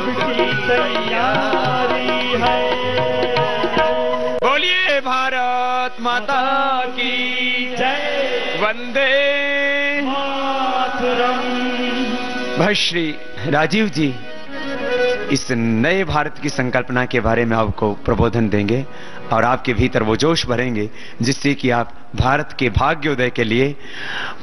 सबकी तैयारी है। बोलिए भारत माता की जय, वंदे मातरम। भाई श्री राजीव जी इस नए भारत की संकल्पना के बारे में आपको प्रबोधन देंगे और आपके भीतर वो जोश भरेंगे जिससे कि आप भारत के भाग्योदय के लिए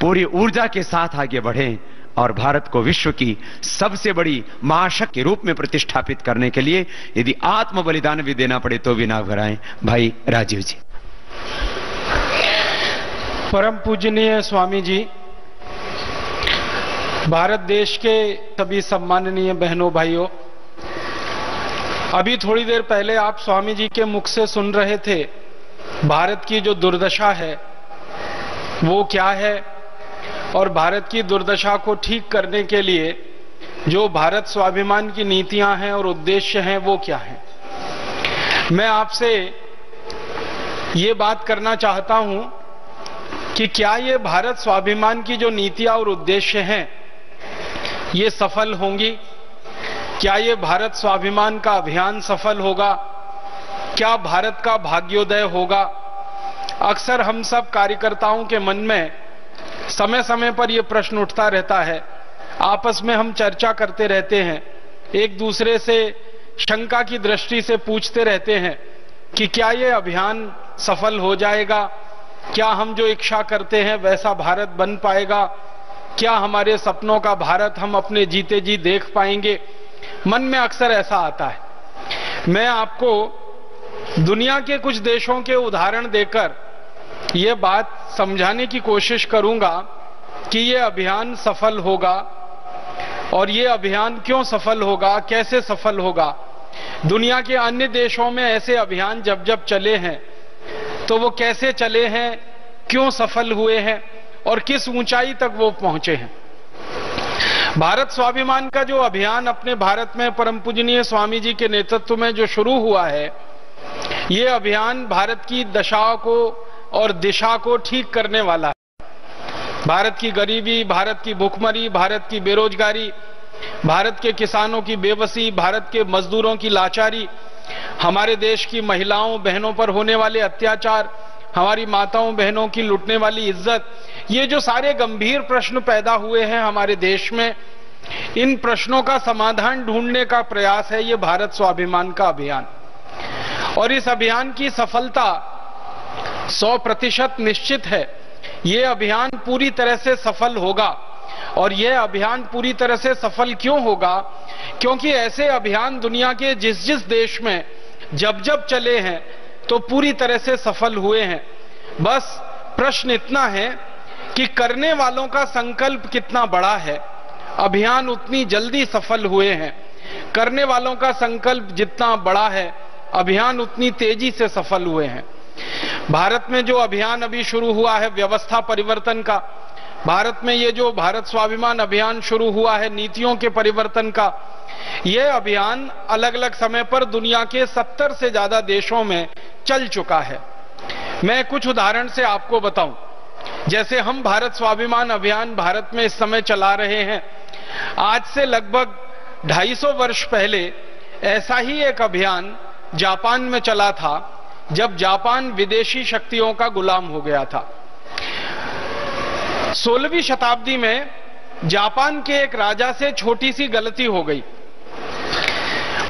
पूरी ऊर्जा के साथ आगे बढ़ें और भारत को विश्व की सबसे बड़ी महाशक्ति के रूप में प्रतिष्ठापित करने के लिए यदि आत्म बलिदान भी देना पड़े तो भी ना घबराएं। भाई राजीव जी। परम पूजनीय स्वामी जी, भारत देश के सभी सम्माननीय बहनों भाइयों, अभी थोड़ी देर पहले आप स्वामी जी के मुख से सुन रहे थे भारत की जो दुर्दशा है वो क्या है और भारत की दुर्दशा को ठीक करने के लिए जो भारत स्वाभिमान की नीतियां हैं और उद्देश्य हैं वो क्या हैं। मैं आपसे ये बात करना चाहता हूं कि क्या ये भारत स्वाभिमान की जो नीतियां और उद्देश्य हैं ये सफल होंगी? क्या ये भारत स्वाभिमान का अभियान सफल होगा? क्या भारत का भाग्योदय होगा? अक्सर हम सब कार्यकर्ताओं के मन में समय समय पर यह प्रश्न उठता रहता है, आपस में हम चर्चा करते रहते हैं, एक दूसरे से शंका की दृष्टि से पूछते रहते हैं कि क्या यह अभियान सफल हो जाएगा? क्या हम जो इच्छा करते हैं वैसा भारत बन पाएगा? क्या हमारे सपनों का भारत हम अपने जीते जी देख पाएंगे? मन में अक्सर ऐसा आता है। मैं आपको दुनिया के कुछ देशों के उदाहरण देकर यह बात समझाने की कोशिश करूंगा कि यह अभियान सफल होगा और यह अभियान क्यों सफल होगा, कैसे सफल होगा। दुनिया के अन्य देशों में ऐसे अभियान जब जब चले हैं तो वो कैसे चले हैं, क्यों सफल हुए हैं और किस ऊंचाई तक वो पहुंचे हैं। भारत स्वाभिमान का जो अभियान अपने भारत में परम पूजनीय स्वामी जी के नेतृत्व में जो शुरू हुआ है, ये अभियान भारत की दशा को और दिशा को ठीक करने वाला है। भारत की गरीबी, भारत की भूखमरी, भारत की बेरोजगारी, भारत के किसानों की बेबसी, भारत के मजदूरों की लाचारी, हमारे देश की महिलाओं बहनों पर होने वाले अत्याचार, हमारी माताओं बहनों की लुटने वाली इज्जत, ये जो सारे गंभीर प्रश्न पैदा हुए हैं हमारे देश में, इन प्रश्नों का समाधान ढूंढने का प्रयास है ये भारत स्वाभिमान का अभियान। और इस अभियान की सफलता 100% निश्चित है। ये अभियान पूरी तरह से सफल होगा। और यह अभियान पूरी तरह से सफल क्यों होगा? क्योंकि ऐसे अभियान दुनिया के जिस जिस देश में जब जब चले हैं तो पूरी तरह से सफल हुए हैं। बस प्रश्न इतना है कि करने वालों का संकल्प कितना बड़ा है। अभियान उतनी जल्दी सफल हुए हैं। करने वालों का संकल्प जितना बड़ा है, अभियान उतनी तेजी से सफल हुए हैं। भारत में जो अभियान अभी शुरू हुआ है व्यवस्था परिवर्तन का, भारत में ये जो भारत स्वाभिमान अभियान शुरू हुआ है नीतियों के परिवर्तन का, यह अभियान अलग अलग समय पर दुनिया के 70 से ज्यादा देशों में चल चुका है। मैं कुछ उदाहरण से आपको बताऊं। जैसे हम भारत स्वाभिमान अभियान भारत में इस समय चला रहे हैं, आज से लगभग 250 वर्ष पहले ऐसा ही एक अभियान जापान में चला था जब जापान विदेशी शक्तियों का गुलाम हो गया था। 16वीं शताब्दी में जापान के एक राजा से छोटी सी गलती हो गई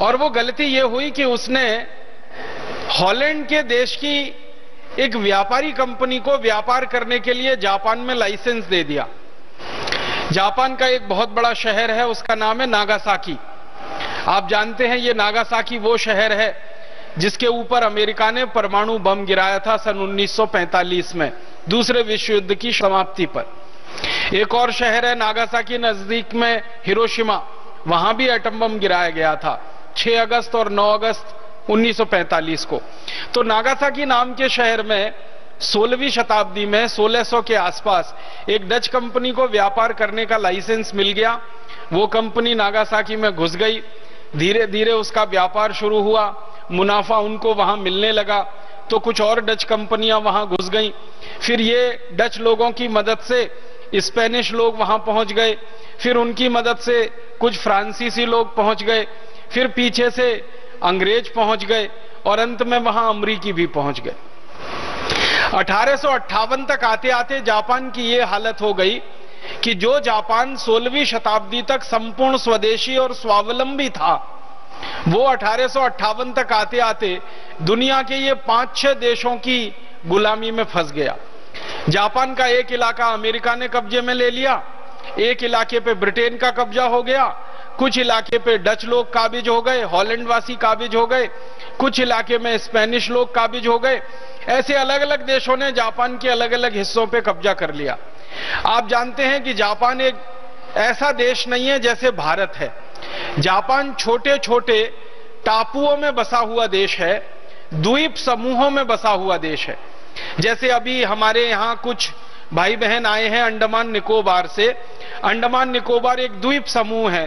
और वो गलती ये हुई कि उसने हॉलैंड के देश की एक व्यापारी कंपनी को व्यापार करने के लिए जापान में लाइसेंस दे दिया। जापान का एक बहुत बड़ा शहर है, उसका नाम है नागासाकी। आप जानते हैं ये नागासाकी वो शहर है जिसके ऊपर अमेरिका ने परमाणु बम गिराया था सन 1945 में दूसरे विश्व युद्ध की समाप्ति पर। एक और शहर है नागासाकी नजदीक में हिरोशिमा, वहां भी एटम बम गिराया गया था 6 अगस्त और 9 अगस्त 1945 को। तो नागासाकी नाम के शहर में 16वीं शताब्दी में 1600 के आसपास एक डच कंपनी को व्यापार करने का लाइसेंस मिल गया। वो कंपनी नागासाकी में घुस गई, धीरे धीरे उसका व्यापार शुरू हुआ, मुनाफा उनको वहां मिलने लगा तो कुछ और डच कंपनियां वहां घुस गईं। फिर ये डच लोगों की मदद से स्पेनिश लोग वहां पहुंच गए, फिर उनकी मदद से कुछ फ्रांसीसी लोग पहुंच गए, फिर पीछे से अंग्रेज पहुंच गए और अंत में वहां अमरीकी भी पहुंच गए। 1858 तक आते आते जापान की यह हालत हो गई कि जो जापान 16वीं शताब्दी तक संपूर्ण स्वदेशी और स्वावलंबी था, वो 1858 तक आते आते दुनिया के ये 5-6 देशों की गुलामी में फंस गया। जापान का एक इलाका अमेरिका ने कब्जे में ले लिया, एक इलाके पे ब्रिटेन का कब्जा हो गया, कुछ इलाके पे डच लोग काबिज हो गए, हॉलैंड वासी काबिज हो गए, कुछ इलाके में स्पेनिश लोग काबिज हो गए। ऐसे अलग अलग देशों ने जापान के अलग अलग हिस्सों पे कब्जा कर लिया। आप जानते हैं कि जापान एक ऐसा देश नहीं है जैसे भारत है। जापान छोटे छोटे टापुओं में बसा हुआ देश है, द्वीप समूहों में बसा हुआ देश है। जैसे अभी हमारे यहां कुछ भाई बहन आए हैं अंडमान निकोबार से। अंडमान निकोबार एक द्वीप समूह है।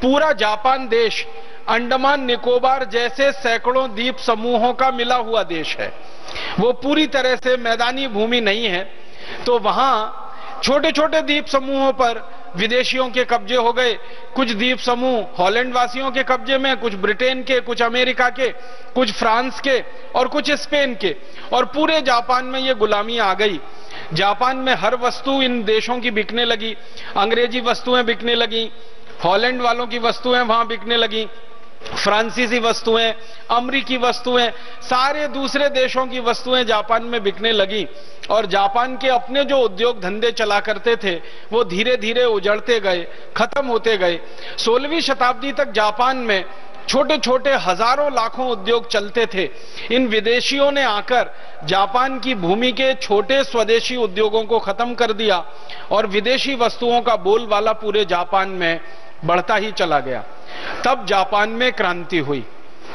पूरा जापान देश अंडमान निकोबार जैसे सैकड़ों द्वीप समूहों का मिला हुआ देश है। वो पूरी तरह से मैदानी भूमि नहीं है, तो वहां छोटे छोटे द्वीप समूहों पर विदेशियों के कब्जे हो गए। कुछ द्वीप समूह हॉलैंड वासियों के कब्जे में, कुछ ब्रिटेन के, कुछ अमेरिका के, कुछ फ्रांस के और कुछ स्पेन के, और पूरे जापान में ये गुलामी आ गई। जापान में हर वस्तु इन देशों की बिकने लगी। अंग्रेजी वस्तुएं बिकने लगी, हॉलैंड वालों की वस्तुएं वहां बिकने लगी, फ्रांसीसी वस्तुएं, अमरीकी वस्तुएं, सारे दूसरे देशों की वस्तुएं जापान में बिकने लगी। और जापान के अपने जो उद्योग धंधे चला करते थे वो धीरे धीरे उजड़ते गए, खत्म होते गए। 16वीं शताब्दी तक जापान में छोटे छोटे हजारों लाखों उद्योग चलते थे। इन विदेशियों ने आकर जापान की भूमि के छोटे स्वदेशी उद्योगों को खत्म कर दिया और विदेशी वस्तुओं का बोलबाला पूरे जापान में बढ़ता ही चला गया। तब जापान में क्रांति हुई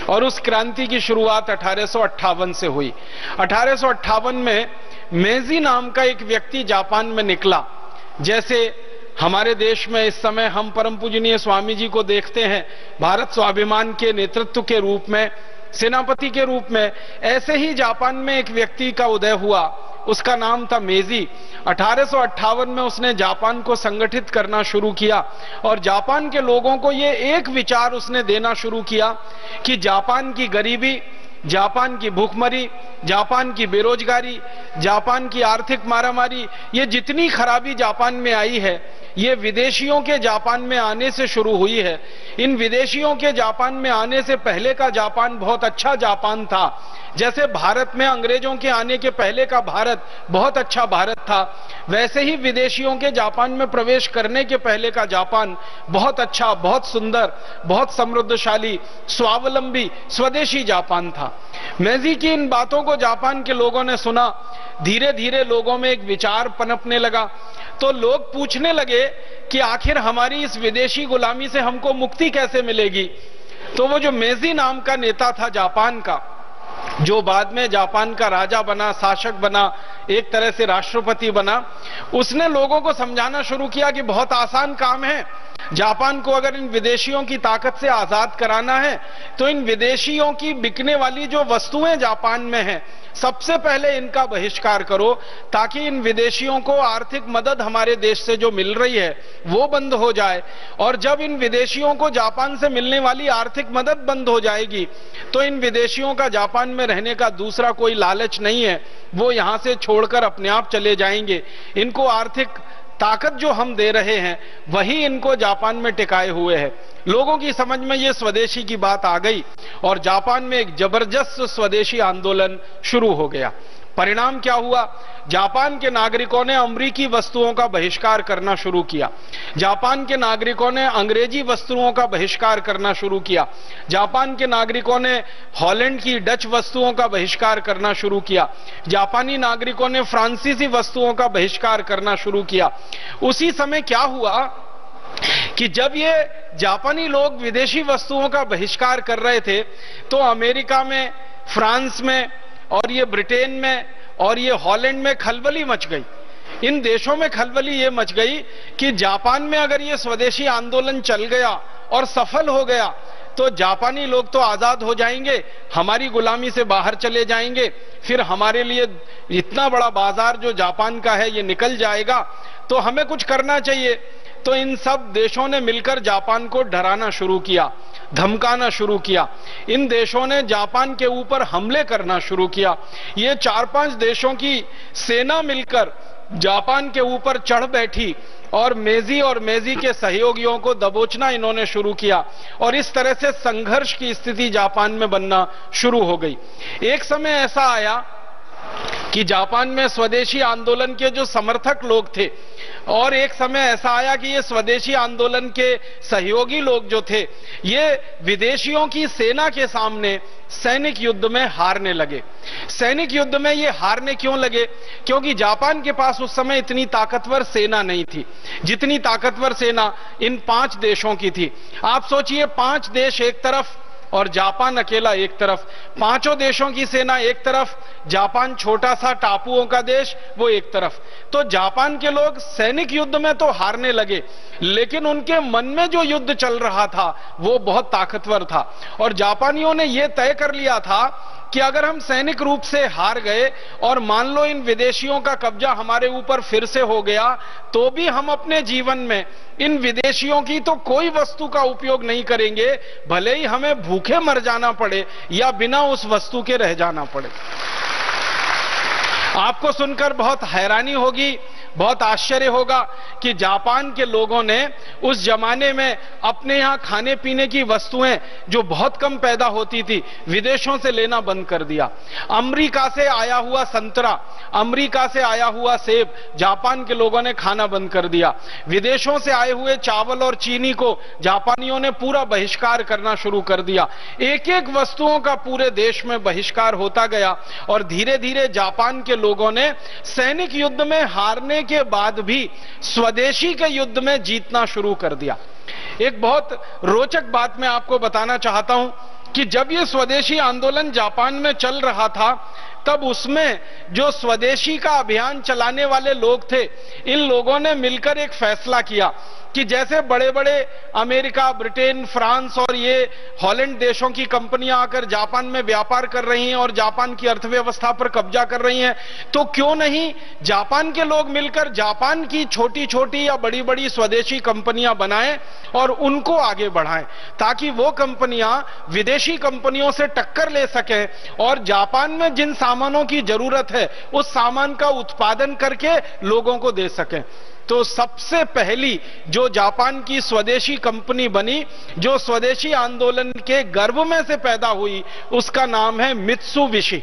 और उस क्रांति की शुरुआत 1858 से हुई। 1858 में मेजी नाम का एक व्यक्ति जापान में निकला। जैसे हमारे देश में इस समय हम परम पूजनीय स्वामी जी को देखते हैं भारत स्वाभिमान के नेतृत्व के रूप में, सेनापति के रूप में, ऐसे ही जापान में एक व्यक्ति का उदय हुआ। उसका नाम था मेजी। 1858 में उसने जापान को संगठित करना शुरू किया और जापान के लोगों को ये एक विचार उसने देना शुरू किया कि जापान की गरीबी, जापान की भूखमरी, जापान की बेरोजगारी, जापान की आर्थिक मारामारी, ये जितनी खराबी जापान में आई है ये विदेशियों के जापान में आने से शुरू हुई है। इन विदेशियों के जापान में आने से पहले का जापान बहुत अच्छा जापान था। जैसे भारत में अंग्रेजों के आने के पहले का भारत बहुत अच्छा भारत था, वैसे ही विदेशियों के जापान में प्रवेश करने के पहले का जापान बहुत अच्छा, बहुत सुंदर, बहुत समृद्धशाली, स्वावलंबी, स्वदेशी जापान था। मेजी की इन बातों को जापान के लोगों ने सुना। धीरे धीरे लोगों में एक विचार पनपने लगा। तो लोग पूछने लगे कि आखिर हमारी इस विदेशी गुलामी से हमको मुक्ति कैसे मिलेगी। तो वो जो मेजी नाम का नेता था जापान का, जो बाद में जापान का राजा बना, शासक बना, एक तरह से राष्ट्रपति बना, उसने लोगों को समझाना शुरू किया कि बहुत आसान काम है। जापान को अगर इन विदेशियों की ताकत से आजाद कराना है तो इन विदेशियों की बिकने वाली जो वस्तुएं जापान में हैं, सबसे पहले इनका बहिष्कार करो ताकि इन विदेशियों को आर्थिक मदद हमारे देश से जो मिल रही है वो बंद हो जाए। और जब इन विदेशियों को जापान से मिलने वाली आर्थिक मदद बंद हो जाएगी तो इन विदेशियों का जापान में रहने का दूसरा कोई लालच नहीं है, वो यहां से छोड़कर अपने आप चले जाएंगे। इनको आर्थिक ताकत जो हम दे रहे हैं वही इनको जापान में टिकाए हुए है। लोगों की समझ में ये स्वदेशी की बात आ गई और जापान में एक जबरदस्त स्वदेशी आंदोलन शुरू हो गया। परिणाम क्या हुआ? जापान के नागरिकों ने अमेरिकी वस्तुओं का बहिष्कार करना शुरू किया। जापान के नागरिकों ने अंग्रेजी वस्तुओं का बहिष्कार करना शुरू किया। जापान के नागरिकों ने हॉलैंड की, डच वस्तुओं का बहिष्कार करना शुरू किया। जापानी नागरिकों ने फ्रांसीसी वस्तुओं का बहिष्कार करना शुरू किया। उसी समय क्या हुआ कि जब ये जापानी लोग विदेशी वस्तुओं का बहिष्कार कर रहे थे तो अमेरिका में, फ्रांस में और ये ब्रिटेन में और ये हॉलैंड में खलबली मच गई। इन देशों में खलबली ये मच गई कि जापान में अगर ये स्वदेशी आंदोलन चल गया और सफल हो गया तो जापानी लोग तो आजाद हो जाएंगे, हमारी गुलामी से बाहर चले जाएंगे, फिर हमारे लिए इतना बड़ा बाजार जो जापान का है ये निकल जाएगा, तो हमें कुछ करना चाहिए। तो इन सब देशों ने मिलकर जापान को डराना शुरू किया, धमकाना शुरू किया। इन देशों ने जापान के ऊपर हमले करना शुरू किया। ये 4-5 देशों की सेना मिलकर जापान के ऊपर चढ़ बैठी और मेजी के सहयोगियों को दबोचना इन्होंने शुरू किया और इस तरह से संघर्ष की स्थिति जापान में बनना शुरू हो गई। एक समय ऐसा आया कि जापान में स्वदेशी आंदोलन के जो समर्थक लोग थे और एक समय ऐसा आया कि ये स्वदेशी आंदोलन के सहयोगी लोग जो थे ये विदेशियों की सेना के सामने सैनिक युद्ध में हारने लगे। सैनिक युद्ध में ये हारने क्यों लगे? क्योंकि जापान के पास उस समय इतनी ताकतवर सेना नहीं थी जितनी ताकतवर सेना इन 5 देशों की थी। आप सोचिए 5 देश एक तरफ और जापान अकेला एक तरफ, 5 देशों की सेना एक तरफ, जापान छोटा सा टापुओं का देश वो एक तरफ। तो जापान के लोग सैनिक युद्ध में तो हारने लगे लेकिन उनके मन में जो युद्ध चल रहा था वो बहुत ताकतवर था और जापानियों ने यह तय कर लिया था कि अगर हम सैनिक रूप से हार गए और मान लो इन विदेशियों का कब्जा हमारे ऊपर फिर से हो गया तो भी हम अपने जीवन में इन विदेशियों की तो कोई वस्तु का उपयोग नहीं करेंगे, भले ही हमें भूखे मर जाना पड़े या बिना उस वस्तु के रह जाना पड़े। आपको सुनकर बहुत हैरानी होगी, बहुत आश्चर्य होगा कि जापान के लोगों ने उस जमाने में अपने यहां खाने पीने की वस्तुएं जो बहुत कम पैदा होती थी विदेशों से लेना बंद कर दिया। अमेरिका से आया हुआ संतरा, अमेरिका से आया हुआ सेब जापान के लोगों ने खाना बंद कर दिया। विदेशों से आए हुए चावल और चीनी को जापानियों ने पूरा बहिष्कार करना शुरू कर दिया। एक एक वस्तुओं का पूरे देश में बहिष्कार होता गया और धीरे धीरे जापान के लोगों ने सैनिक युद्ध में हारने के बाद भी स्वदेशी के युद्ध में जीतना शुरू कर दिया। एक बहुत रोचक बात मैं आपको बताना चाहता हूं कि जब यह स्वदेशी आंदोलन जापान में चल रहा था तब उसमें जो स्वदेशी का अभियान चलाने वाले लोग थे इन लोगों ने मिलकर एक फैसला किया कि जैसे बड़े बड़े अमेरिका, ब्रिटेन, फ्रांस और ये हॉलैंड देशों की कंपनियां आकर जापान में व्यापार कर रही हैं और जापान की अर्थव्यवस्था पर कब्जा कर रही हैं, तो क्यों नहीं जापान के लोग मिलकर जापान की छोटी छोटी या बड़ी बड़ी स्वदेशी कंपनियां बनाएं और उनको आगे बढ़ाएं ताकि वो कंपनियां विदेशी कंपनियों से टक्कर ले सकें और जापान में जिन सामानों की जरूरत है उस सामान का उत्पादन करके लोगों को दे सकें। तो सबसे पहली जो जापान की स्वदेशी कंपनी बनी, जो स्वदेशी आंदोलन के गर्भ में से पैदा हुई, उसका नाम है मित्सुबिशी।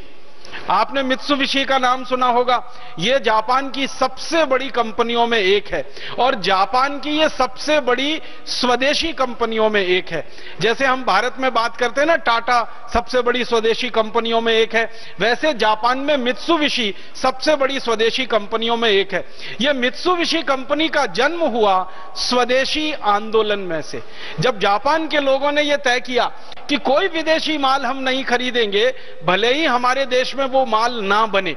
आपने मित्सुबिशी का नाम सुना होगा। यह जापान की सबसे बड़ी कंपनियों में एक है और जापान की यह सबसे बड़ी स्वदेशी कंपनियों में एक है। जैसे हम भारत में बात करते हैं ना, टाटा सबसे बड़ी स्वदेशी कंपनियों में एक है, वैसे जापान में मित्सुबिशी सबसे बड़ी स्वदेशी कंपनियों में एक है। यह मित्सुबिशी कंपनी का जन्म हुआ स्वदेशी आंदोलन में से। जब जापान के लोगों ने यह तय किया कि कोई विदेशी माल हम नहीं खरीदेंगे, भले ही हमारे देश में वो माल ना बने,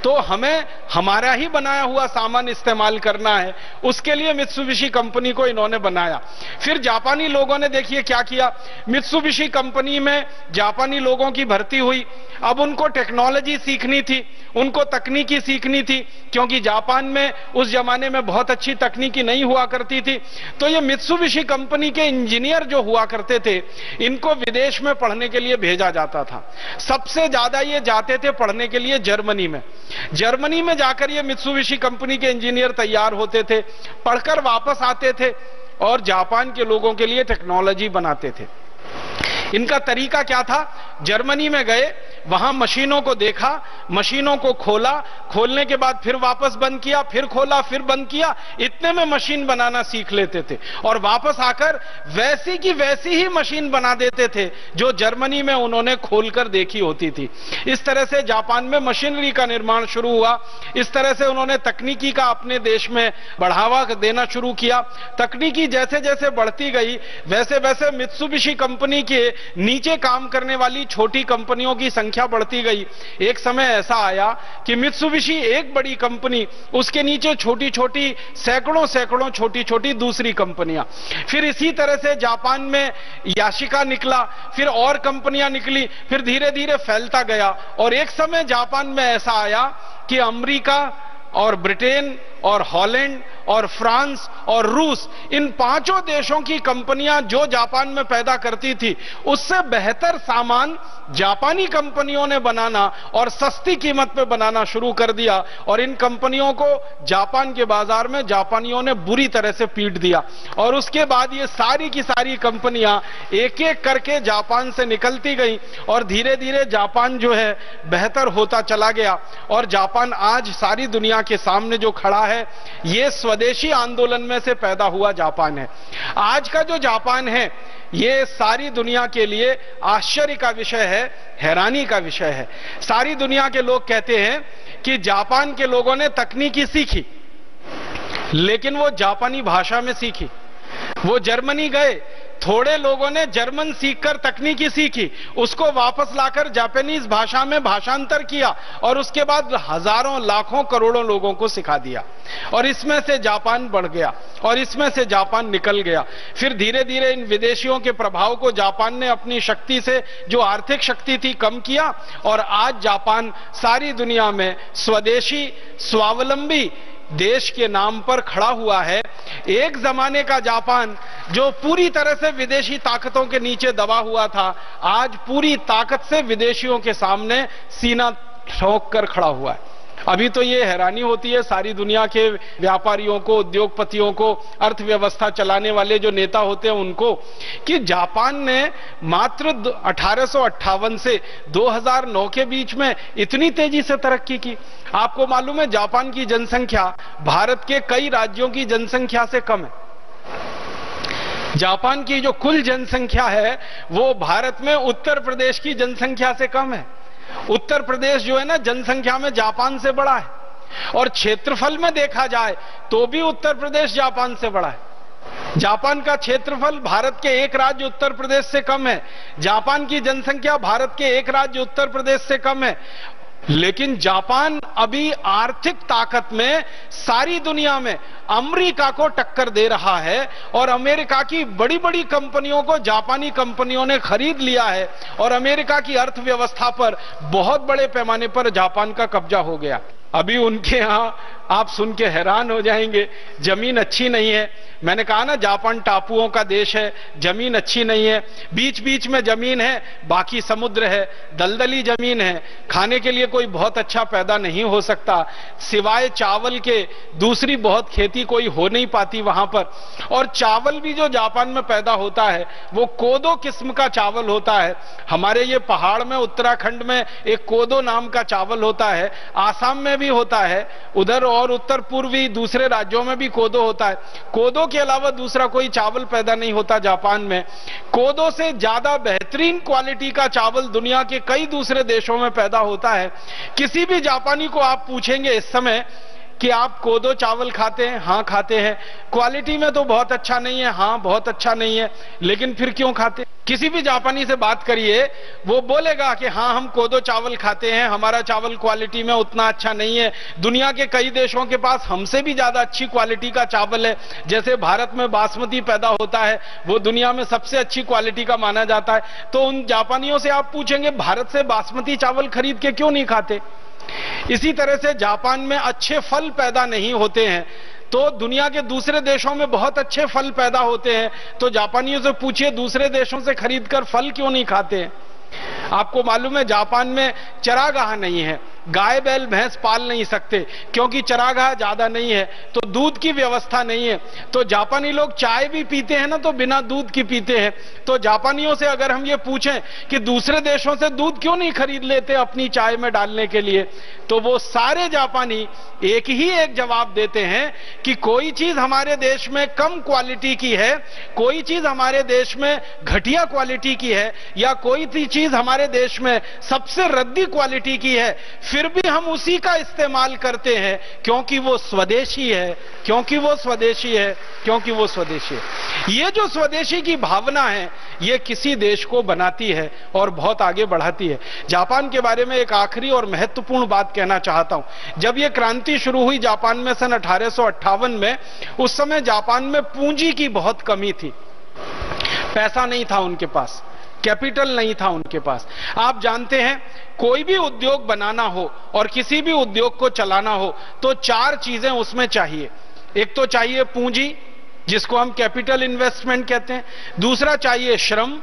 तो हमें हमारा ही बनाया हुआ सामान इस्तेमाल करना है। उसके लिए मित्सुबिशी कंपनी को इन्होंने बनाया। फिर जापानी लोगों ने देखिए क्या किया, मित्सुबिशी कंपनी में जापानी लोगों की भर्ती हुई। अब उनको टेक्नोलॉजी सीखनी थी, उनको तकनीकी सीखनी थी, क्योंकि जापान में उस जमाने में बहुत अच्छी तकनीकी नहीं हुआ करती थी। तो ये मित्सुबिशी कंपनी के इंजीनियर जो हुआ करते थे, इनको विदेश में पढ़ने के लिए भेजा जाता था। सबसे ज्यादा ये जाते थे पढ़ने के लिए जर्मनी में। जर्मनी में जाकर ये मित्सुबिशी कंपनी के इंजीनियर तैयार होते थे, पढ़कर वापस आते थे और जापान के लोगों के लिए टेक्नोलॉजी बनाते थे। इनका तरीका क्या था, जर्मनी में गए, वहां मशीनों को देखा, मशीनों को खोला, खोलने के बाद फिर वापस बंद किया, फिर खोला, फिर बंद किया, इतने में मशीन बनाना सीख लेते थे और वापस आकर वैसी की वैसी ही मशीन बना देते थे जो जर्मनी में उन्होंने खोलकर देखी होती थी। इस तरह से जापान में मशीनरी का निर्माण शुरू हुआ। इस तरह से उन्होंने तकनीकी का अपने देश में बढ़ावा देना शुरू किया। तकनीकी जैसे जैसे बढ़ती गई वैसे वैसे मित्सुबिशी कंपनी के नीचे काम करने वाली छोटी कंपनियों की संख्या बढ़ती गई। एक समय ऐसा आया कि मित्सुबिशी एक बड़ी कंपनी, उसके नीचे छोटी छोटी सैकड़ों सैकड़ों छोटी छोटी दूसरी कंपनियां। फिर इसी तरह से जापान में याशिका निकला, फिर और कंपनियां निकली, फिर धीरे धीरे फैलता गया और एक समय जापान में ऐसा आया कि अमेरिका और ब्रिटेन और हॉलैंड और फ्रांस और रूस, इन पांचों देशों की कंपनियां जो जापान में पैदा करती थी उससे बेहतर सामान जापानी कंपनियों ने बनाना और सस्ती कीमत पे बनाना शुरू कर दिया, और इन कंपनियों को जापान के बाजार में जापानियों ने बुरी तरह से पीट दिया। और उसके बाद ये सारी की सारी कंपनियां एक एक करके जापान से निकलती गई और धीरे धीरे जापान जो है बेहतर होता चला गया। और जापान आज सारी दुनिया के सामने जो खड़ा है ये स्वदेशी आंदोलन में से पैदा हुआ जापान है। आज का जो जापान है ये सारी दुनिया के लिए आश्चर्य का विषय है, हैरानी का विषय है। सारी दुनिया के लोग कहते हैं कि जापान के लोगों ने तकनीकी सीखी, लेकिन वो जापानी भाषा में सीखी। वो जर्मनी गए, थोड़े लोगों ने जर्मन सीखकर तकनीकी सीखी, उसको वापस लाकर जापानीज भाषा में भाषांतर किया और उसके बाद हजारों लाखों करोड़ों लोगों को सिखा दिया। और इसमें से जापान बढ़ गया और इसमें से जापान निकल गया। फिर धीरे धीरे इन विदेशियों के प्रभाव को जापान ने अपनी शक्ति से, जो आर्थिक शक्ति थी, कम किया और आज जापान सारी दुनिया में स्वदेशी स्वावलंबी देश के नाम पर खड़ा हुआ है। एक जमाने का जापान जो पूरी तरह से विदेशी ताकतों के नीचे दबा हुआ था, आज पूरी ताकत से विदेशियों के सामने सीना ठोक कर खड़ा हुआ है। अभी तो ये हैरानी होती है सारी दुनिया के व्यापारियों को, उद्योगपतियों को, अर्थव्यवस्था चलाने वाले जो नेता होते हैं उनको, कि जापान ने मात्र 1858 से 2009 के बीच में इतनी तेजी से तरक्की की। आपको मालूम है जापान की जनसंख्या भारत के कई राज्यों की जनसंख्या से कम है। जापान की जो कुल जनसंख्या है वो भारत में उत्तर प्रदेश की जनसंख्या से कम है। उत्तर प्रदेश जो है ना जनसंख्या में जापान से बड़ा है, और क्षेत्रफल में देखा जाए तो भी उत्तर प्रदेश जापान से बड़ा है। जापान का क्षेत्रफल भारत के एक राज्य उत्तर प्रदेश से कम है, जापान की जनसंख्या भारत के एक राज्य उत्तर प्रदेश से कम है। लेकिन जापान अभी आर्थिक ताकत में सारी दुनिया में अमेरिका को टक्कर दे रहा है, और अमेरिका की बड़ी बड़ी कंपनियों को जापानी कंपनियों ने खरीद लिया है, और अमेरिका की अर्थव्यवस्था पर बहुत बड़े पैमाने पर जापान का कब्जा हो गया। अभी उनके यहां आप सुन के हैरान हो जाएंगे, जमीन अच्छी नहीं है। मैंने कहा ना जापान टापुओं का देश है, जमीन अच्छी नहीं है, बीच बीच में जमीन है, बाकी समुद्र है, दलदली जमीन है, खाने के लिए कोई बहुत अच्छा पैदा नहीं हो सकता, सिवाय चावल के दूसरी बहुत खेती कोई हो नहीं पाती वहां पर। और चावल भी जो जापान में पैदा होता है वो कोदो किस्म का चावल होता है। हमारे ये पहाड़ में उत्तराखंड में एक कोदो नाम का चावल होता है, आसाम में भी होता है, उधर और उत्तर पूर्वी दूसरे राज्यों में भी कोदो होता है। कोदो के अलावा दूसरा कोई चावल पैदा नहीं होता जापान में। कोदो से ज्यादा बेहतरीन क्वालिटी का चावल दुनिया के कई दूसरे देशों में पैदा होता है। किसी भी जापानी को आप पूछेंगे इस समय कि आप कोदो चावल खाते हैं? हाँ खाते हैं। क्वालिटी में तो बहुत अच्छा नहीं है, हाँ बहुत अच्छा नहीं है, लेकिन फिर क्यों खाते? किसी भी जापानी से बात करिए, वो बोलेगा कि हाँ हम कोदो चावल खाते हैं, हमारा चावल क्वालिटी में उतना अच्छा नहीं है, दुनिया के कई देशों के पास हमसे भी ज्यादा अच्छी क्वालिटी का चावल है। जैसे भारत में बासमती पैदा होता है, वो दुनिया में सबसे अच्छी क्वालिटी का माना जाता है। तो उन जापानियों से आप पूछेंगे भारत से बासमती चावल खरीद के क्यों नहीं खाते? इसी तरह से जापान में अच्छे फल पैदा नहीं होते हैं, तो दुनिया के दूसरे देशों में बहुत अच्छे फल पैदा होते हैं। तो जापानियों से पूछिए दूसरे देशों से खरीदकर फल क्यों नहीं खाते हैं? आपको मालूम है जापान में चरागाह नहीं है, गाय बैल भैंस पाल नहीं सकते क्योंकि चरागाह ज्यादा नहीं है, तो दूध की व्यवस्था नहीं है। तो जापानी लोग चाय भी पीते हैं ना तो बिना दूध की पीते हैं। तो जापानियों से अगर हम ये पूछें कि दूसरे देशों से दूध क्यों नहीं खरीद लेते अपनी चाय में डालने के लिए, तो वो सारे जापानी एक ही एक जवाब देते हैं कि कोई चीज हमारे देश में कम क्वालिटी की है, कोई चीज हमारे देश में घटिया क्वालिटी की है, या कोई चीज हमारे देश में सबसे रद्दी क्वालिटी की है, फिर भी हम उसी का इस्तेमाल करते हैं क्योंकि वो स्वदेशी है, क्योंकि वो स्वदेशी है, क्योंकि वो स्वदेशी है। ये जो स्वदेशी की भावना है ये किसी देश को बनाती है और बहुत आगे बढ़ाती है। जापान के बारे में एक आखिरी और महत्वपूर्ण बात कहना चाहता हूं। जब ये क्रांति शुरू हुई जापान में सन 1858 में, उस समय जापान में पूंजी की बहुत कमी थी। पैसा नहीं था उनके पास, कैपिटल नहीं था उनके पास। आप जानते हैं कोई भी उद्योग बनाना हो और किसी भी उद्योग को चलाना हो तो 4 चीजें उसमें चाहिए। एक तो चाहिए पूंजी, जिसको हम कैपिटल इन्वेस्टमेंट कहते हैं। दूसरा चाहिए श्रम,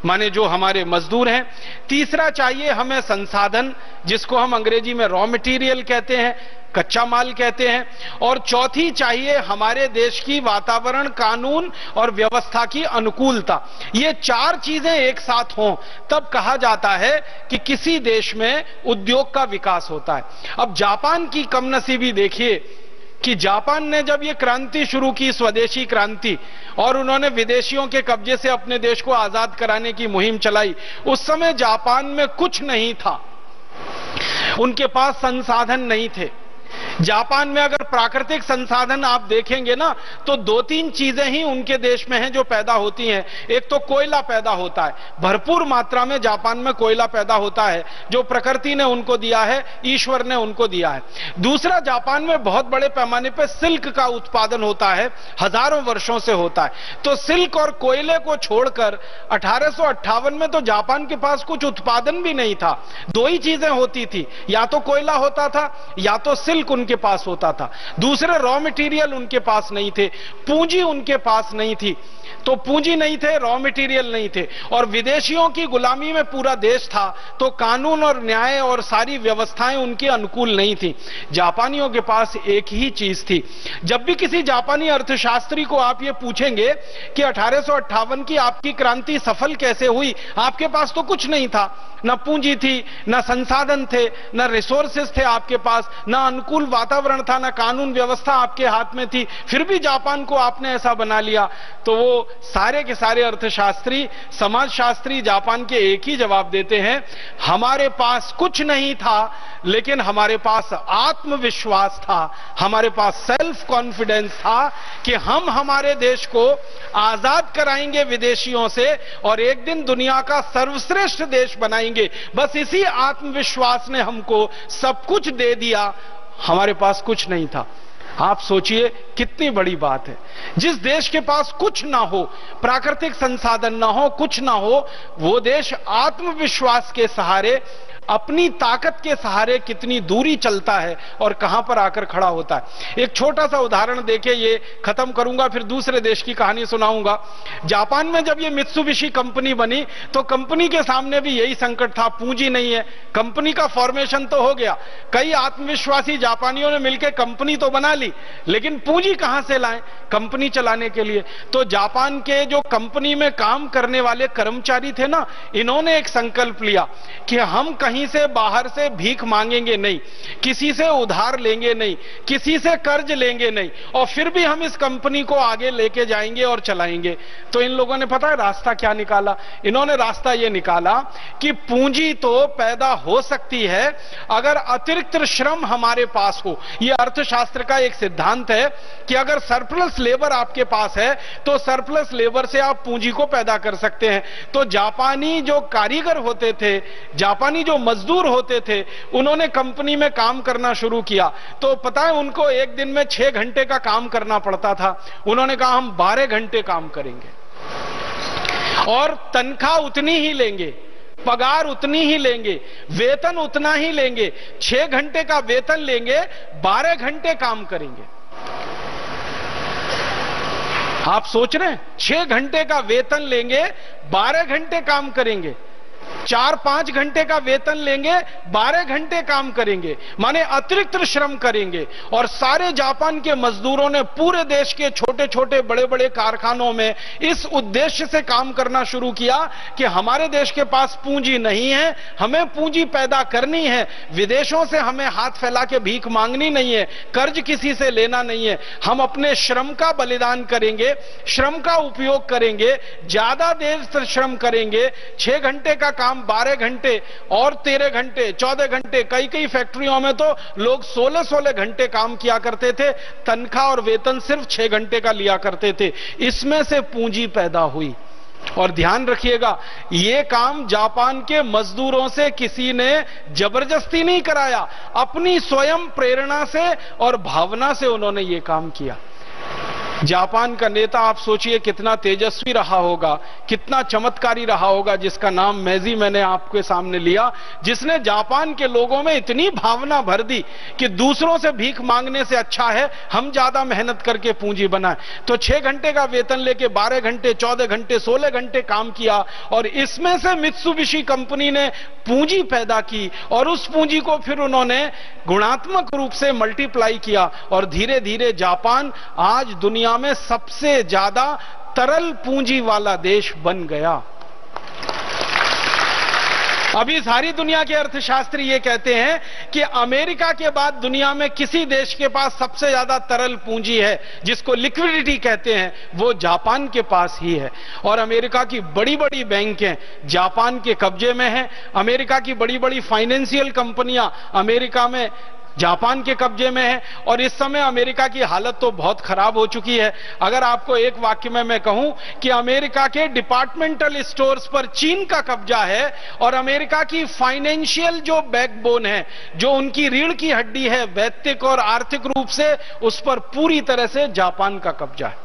माने जो हमारे मजदूर हैं। तीसरा चाहिए हमें संसाधन, जिसको हम अंग्रेजी में रॉ मटेरियल कहते हैं, कच्चा माल कहते हैं। और चौथी चाहिए हमारे देश की वातावरण, कानून और व्यवस्था की अनुकूलता। ये 4 चीजें एक साथ हों तब कहा जाता है कि किसी देश में उद्योग का विकास होता है। अब जापान की कमनसीबी देखिए कि जापान ने जब ये क्रांति शुरू की, स्वदेशी क्रांति, और उन्होंने विदेशियों के कब्जे से अपने देश को आजाद कराने की मुहिम चलाई, उस समय जापान में कुछ नहीं था, उनके पास संसाधन नहीं थे। जापान में अगर प्राकृतिक संसाधन आप देखेंगे ना तो 2-3 चीजें ही उनके देश में हैं जो पैदा होती हैं। एक तो कोयला पैदा होता है, भरपूर मात्रा में जापान में कोयला पैदा होता है जो प्रकृति ने उनको दिया है, ईश्वर ने उनको दिया है। दूसरा, जापान में बहुत बड़े पैमाने पर सिल्क का उत्पादन होता है, हजारों वर्षों से होता है। तो सिल्क और कोयले को छोड़कर 1858 में तो जापान के पास कुछ उत्पादन भी नहीं था। 2 ही चीजें होती थी, या तो कोयला होता था या तो सिल्क उनके पास होता था। दूसरे रॉ मटेरियल उनके पास नहीं थे, पूंजी उनके पास नहीं थी। तो पूंजी नहीं थे, रॉ मटेरियल नहीं थे, और विदेशियों की गुलामी में पूरा देश था, तो कानून और न्याय और सारी व्यवस्थाएं उनके अनुकूल नहीं थी। जापानियों के पास एक ही चीज थी। जब भी किसी जापानी अर्थशास्त्री को आप ये पूछेंगे कि 1858 की आपकी क्रांति सफल कैसे हुई, आपके पास तो कुछ नहीं था, न पूंजी थी, न संसाधन थे, न रिसोर्सेस थे आपके पास, न अनुकूल वातावरण था, न कानून व्यवस्था आपके हाथ में थी, फिर भी जापान को आपने ऐसा बना लिया। तो वो सारे के सारे अर्थशास्त्री, समाजशास्त्री जापान के एक ही जवाब देते हैं, हमारे पास कुछ नहीं था लेकिन हमारे पास आत्मविश्वास था, हमारे पास सेल्फ कॉन्फिडेंस था कि हम हमारे देश को आजाद कराएंगे विदेशियों से और एक दिन दुनिया का सर्वश्रेष्ठ देश बनाएंगे। बस इसी आत्मविश्वास ने हमको सब कुछ दे दिया, हमारे पास कुछ नहीं था। आप सोचिए कितनी बड़ी बात है। जिस देश के पास कुछ ना हो, प्राकृतिक संसाधन ना हो, कुछ ना हो, वो देश आत्मविश्वास के सहारे, अपनी ताकत के सहारे कितनी दूरी चलता है और कहां पर आकर खड़ा होता है। एक छोटा सा उदाहरण देके ये खत्म करूंगा, फिर दूसरे देश की कहानी सुनाऊंगा। जापान में जब ये मित्सुबिशी कंपनी बनी तो कंपनी के सामने भी यही संकट था, पूंजी नहीं है। कंपनी का फॉर्मेशन तो हो गया, कई आत्मविश्वासी जापानियों ने मिलकर कंपनी तो बना ली, लेकिन पूंजी कहां से लाएं कंपनी चलाने के लिए। तो जापान के जो कंपनी में काम करने वाले कर्मचारी थे ना, इन्होंने एक संकल्प लिया कि हम कहीं से बाहर से भीख मांगेंगे नहीं, किसी से उधार लेंगे नहीं, किसी से कर्ज लेंगे नहीं, और फिर भी हम इस कंपनी को आगे लेके जाएंगे और चलाएंगे। तो इन लोगों ने पता है रास्ता क्या निकाला? इन्होंने रास्ता यह निकाला कि पूंजी तो पैदा हो सकती है अगर अतिरिक्त श्रम हमारे पास हो। यह अर्थशास्त्र का एक सिद्धांत है कि अगर सरप्लस लेबर आपके पास है तो सरप्लस लेबर से आप पूंजी को पैदा कर सकते हैं। तो जापानी जो कारीगर होते थे, जापानी जो मजदूर होते थे, उन्होंने कंपनी में काम करना शुरू किया। तो पता है उनको एक दिन में 6 घंटे का काम करना पड़ता था। उन्होंने कहा हम 12 घंटे काम करेंगे और तनख्वाह उतनी ही लेंगे, पगार उतनी ही लेंगे, वेतन उतना ही लेंगे। 6 घंटे का वेतन लेंगे, 12 घंटे काम करेंगे। आप सोच रहे हैं, 6 घंटे का वेतन लेंगे, 12 घंटे काम करेंगे, 4-5 घंटे का वेतन लेंगे, 12 घंटे काम करेंगे, माने अतिरिक्त श्रम करेंगे। और सारे जापान के मजदूरों ने पूरे देश के छोटे छोटे बड़े बड़े कारखानों में इस उद्देश्य से काम करना शुरू किया कि हमारे देश के पास पूंजी नहीं है, हमें पूंजी पैदा करनी है, विदेशों से हमें हाथ फैला के भीख मांगनी नहीं है, कर्ज किसी से लेना नहीं है, हम अपने श्रम का बलिदान करेंगे, श्रम का उपयोग करेंगे, ज्यादा देर से श्रम करेंगे। 6 घंटे का काम 12 घंटे और 13 घंटे, 14 घंटे, कई कई फैक्ट्रियों में तो लोग 16-16 घंटे काम किया करते थे, तनख्वाह और वेतन सिर्फ 6 घंटे का लिया करते थे। इसमें से पूंजी पैदा हुई। और ध्यान रखिएगा, यह काम जापान के मजदूरों से किसी ने जबरदस्ती नहीं कराया, अपनी स्वयं प्रेरणा से और भावना से उन्होंने यह काम किया। जापान का नेता आप सोचिए कितना तेजस्वी रहा होगा, कितना चमत्कारी रहा होगा, जिसका नाम मैजी मैंने आपके सामने लिया, जिसने जापान के लोगों में इतनी भावना भर दी कि दूसरों से भीख मांगने से अच्छा है हम ज्यादा मेहनत करके पूंजी बनाएं। तो 6 घंटे का वेतन लेके 12 घंटे, 14 घंटे, 16 घंटे काम किया और इसमें से मित्सुबिशी कंपनी ने पूंजी पैदा की और उस पूंजी को फिर उन्होंने गुणात्मक रूप से मल्टीप्लाई किया और धीरे धीरे जापान आज दुनिया में सबसे ज्यादा तरल पूंजी वाला देश बन गया। अभी सारी दुनिया के अर्थशास्त्री ये कहते हैं कि अमेरिका के बाद दुनिया में किसी देश के पास सबसे ज्यादा तरल पूंजी है, जिसको लिक्विडिटी कहते हैं, वो जापान के पास ही है। और अमेरिका की बड़ी बड़ी बैंकें जापान के कब्जे में हैं। अमेरिका की बड़ी बड़ी फाइनेंशियल कंपनियां अमेरिका में जापान के कब्जे में है और इस समय अमेरिका की हालत तो बहुत खराब हो चुकी है। अगर आपको एक वाक्य में मैं कहूं कि अमेरिका के डिपार्टमेंटल स्टोर्स पर चीन का कब्जा है और अमेरिका की फाइनेंशियल जो बैकबोन है, जो उनकी रीढ़ की हड्डी है वैयक्तिक और आर्थिक रूप से, उस पर पूरी तरह से जापान का कब्जा है।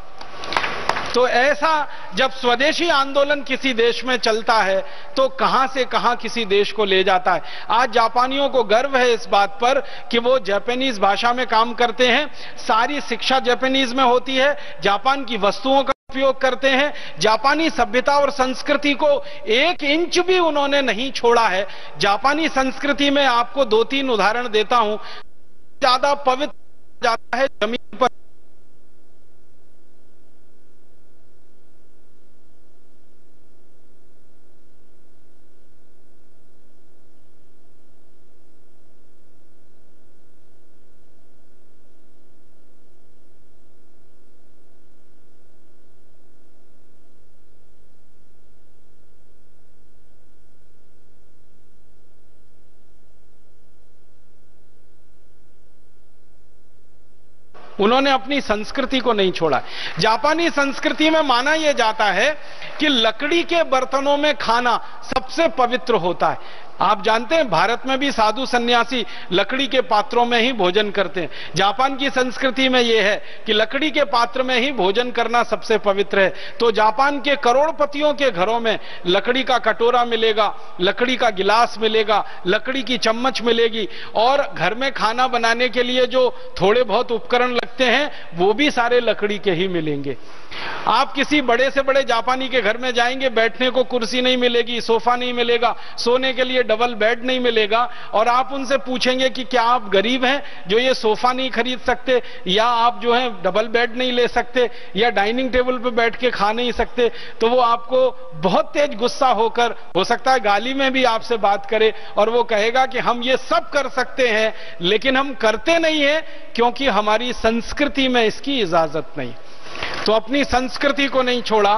तो ऐसा जब स्वदेशी आंदोलन किसी देश में चलता है तो कहां से कहां किसी देश को ले जाता है। आज जापानियों को गर्व है इस बात पर कि वो जापानीज भाषा में काम करते हैं, सारी शिक्षा जापानीज में होती है, जापान की वस्तुओं का उपयोग करते हैं, जापानी सभ्यता और संस्कृति को 1 इंच भी उन्होंने नहीं छोड़ा है। जापानी संस्कृति में आपको 2-3 उदाहरण देता हूं। ज्यादा पवित्र जाता है जमीन पर उन्होंने अपनी संस्कृति को नहीं छोड़ा। जापानी संस्कृति में माना यह जाता है कि लकड़ी के बर्तनों में खाना सबसे पवित्र होता है। आप जानते हैं भारत में भी साधु सन्यासी लकड़ी के पात्रों में ही भोजन करते हैं। जापान की संस्कृति में यह है कि लकड़ी के पात्र में ही भोजन करना सबसे पवित्र है। तो जापान के करोड़पतियों के घरों में लकड़ी का कटोरा मिलेगा, लकड़ी का गिलास मिलेगा, लकड़ी की चम्मच मिलेगी और घर में खाना बनाने के लिए जो थोड़े बहुत उपकरण लगते हैं वो भी सारे लकड़ी के ही मिलेंगे। आप किसी बड़े से बड़े जापानी के घर में जाएंगे, बैठने को कुर्सी नहीं मिलेगी, सोफा नहीं मिलेगा, सोने के लिए डबल बेड नहीं मिलेगा और आप उनसे पूछेंगे कि क्या आप गरीब हैं जो ये सोफा नहीं खरीद सकते, या आप जो है डबल बेड नहीं ले सकते, या डाइनिंग टेबल पर बैठ के खा नहीं सकते, तो वो आपको बहुत तेज गुस्सा होकर, हो सकता है गाली में भी आपसे बात करे और वो कहेगा कि हम ये सब कर सकते हैं लेकिन हम करते नहीं है क्योंकि हमारी संस्कृति में इसकी इजाजत नहीं। तो अपनी संस्कृति को नहीं छोड़ा,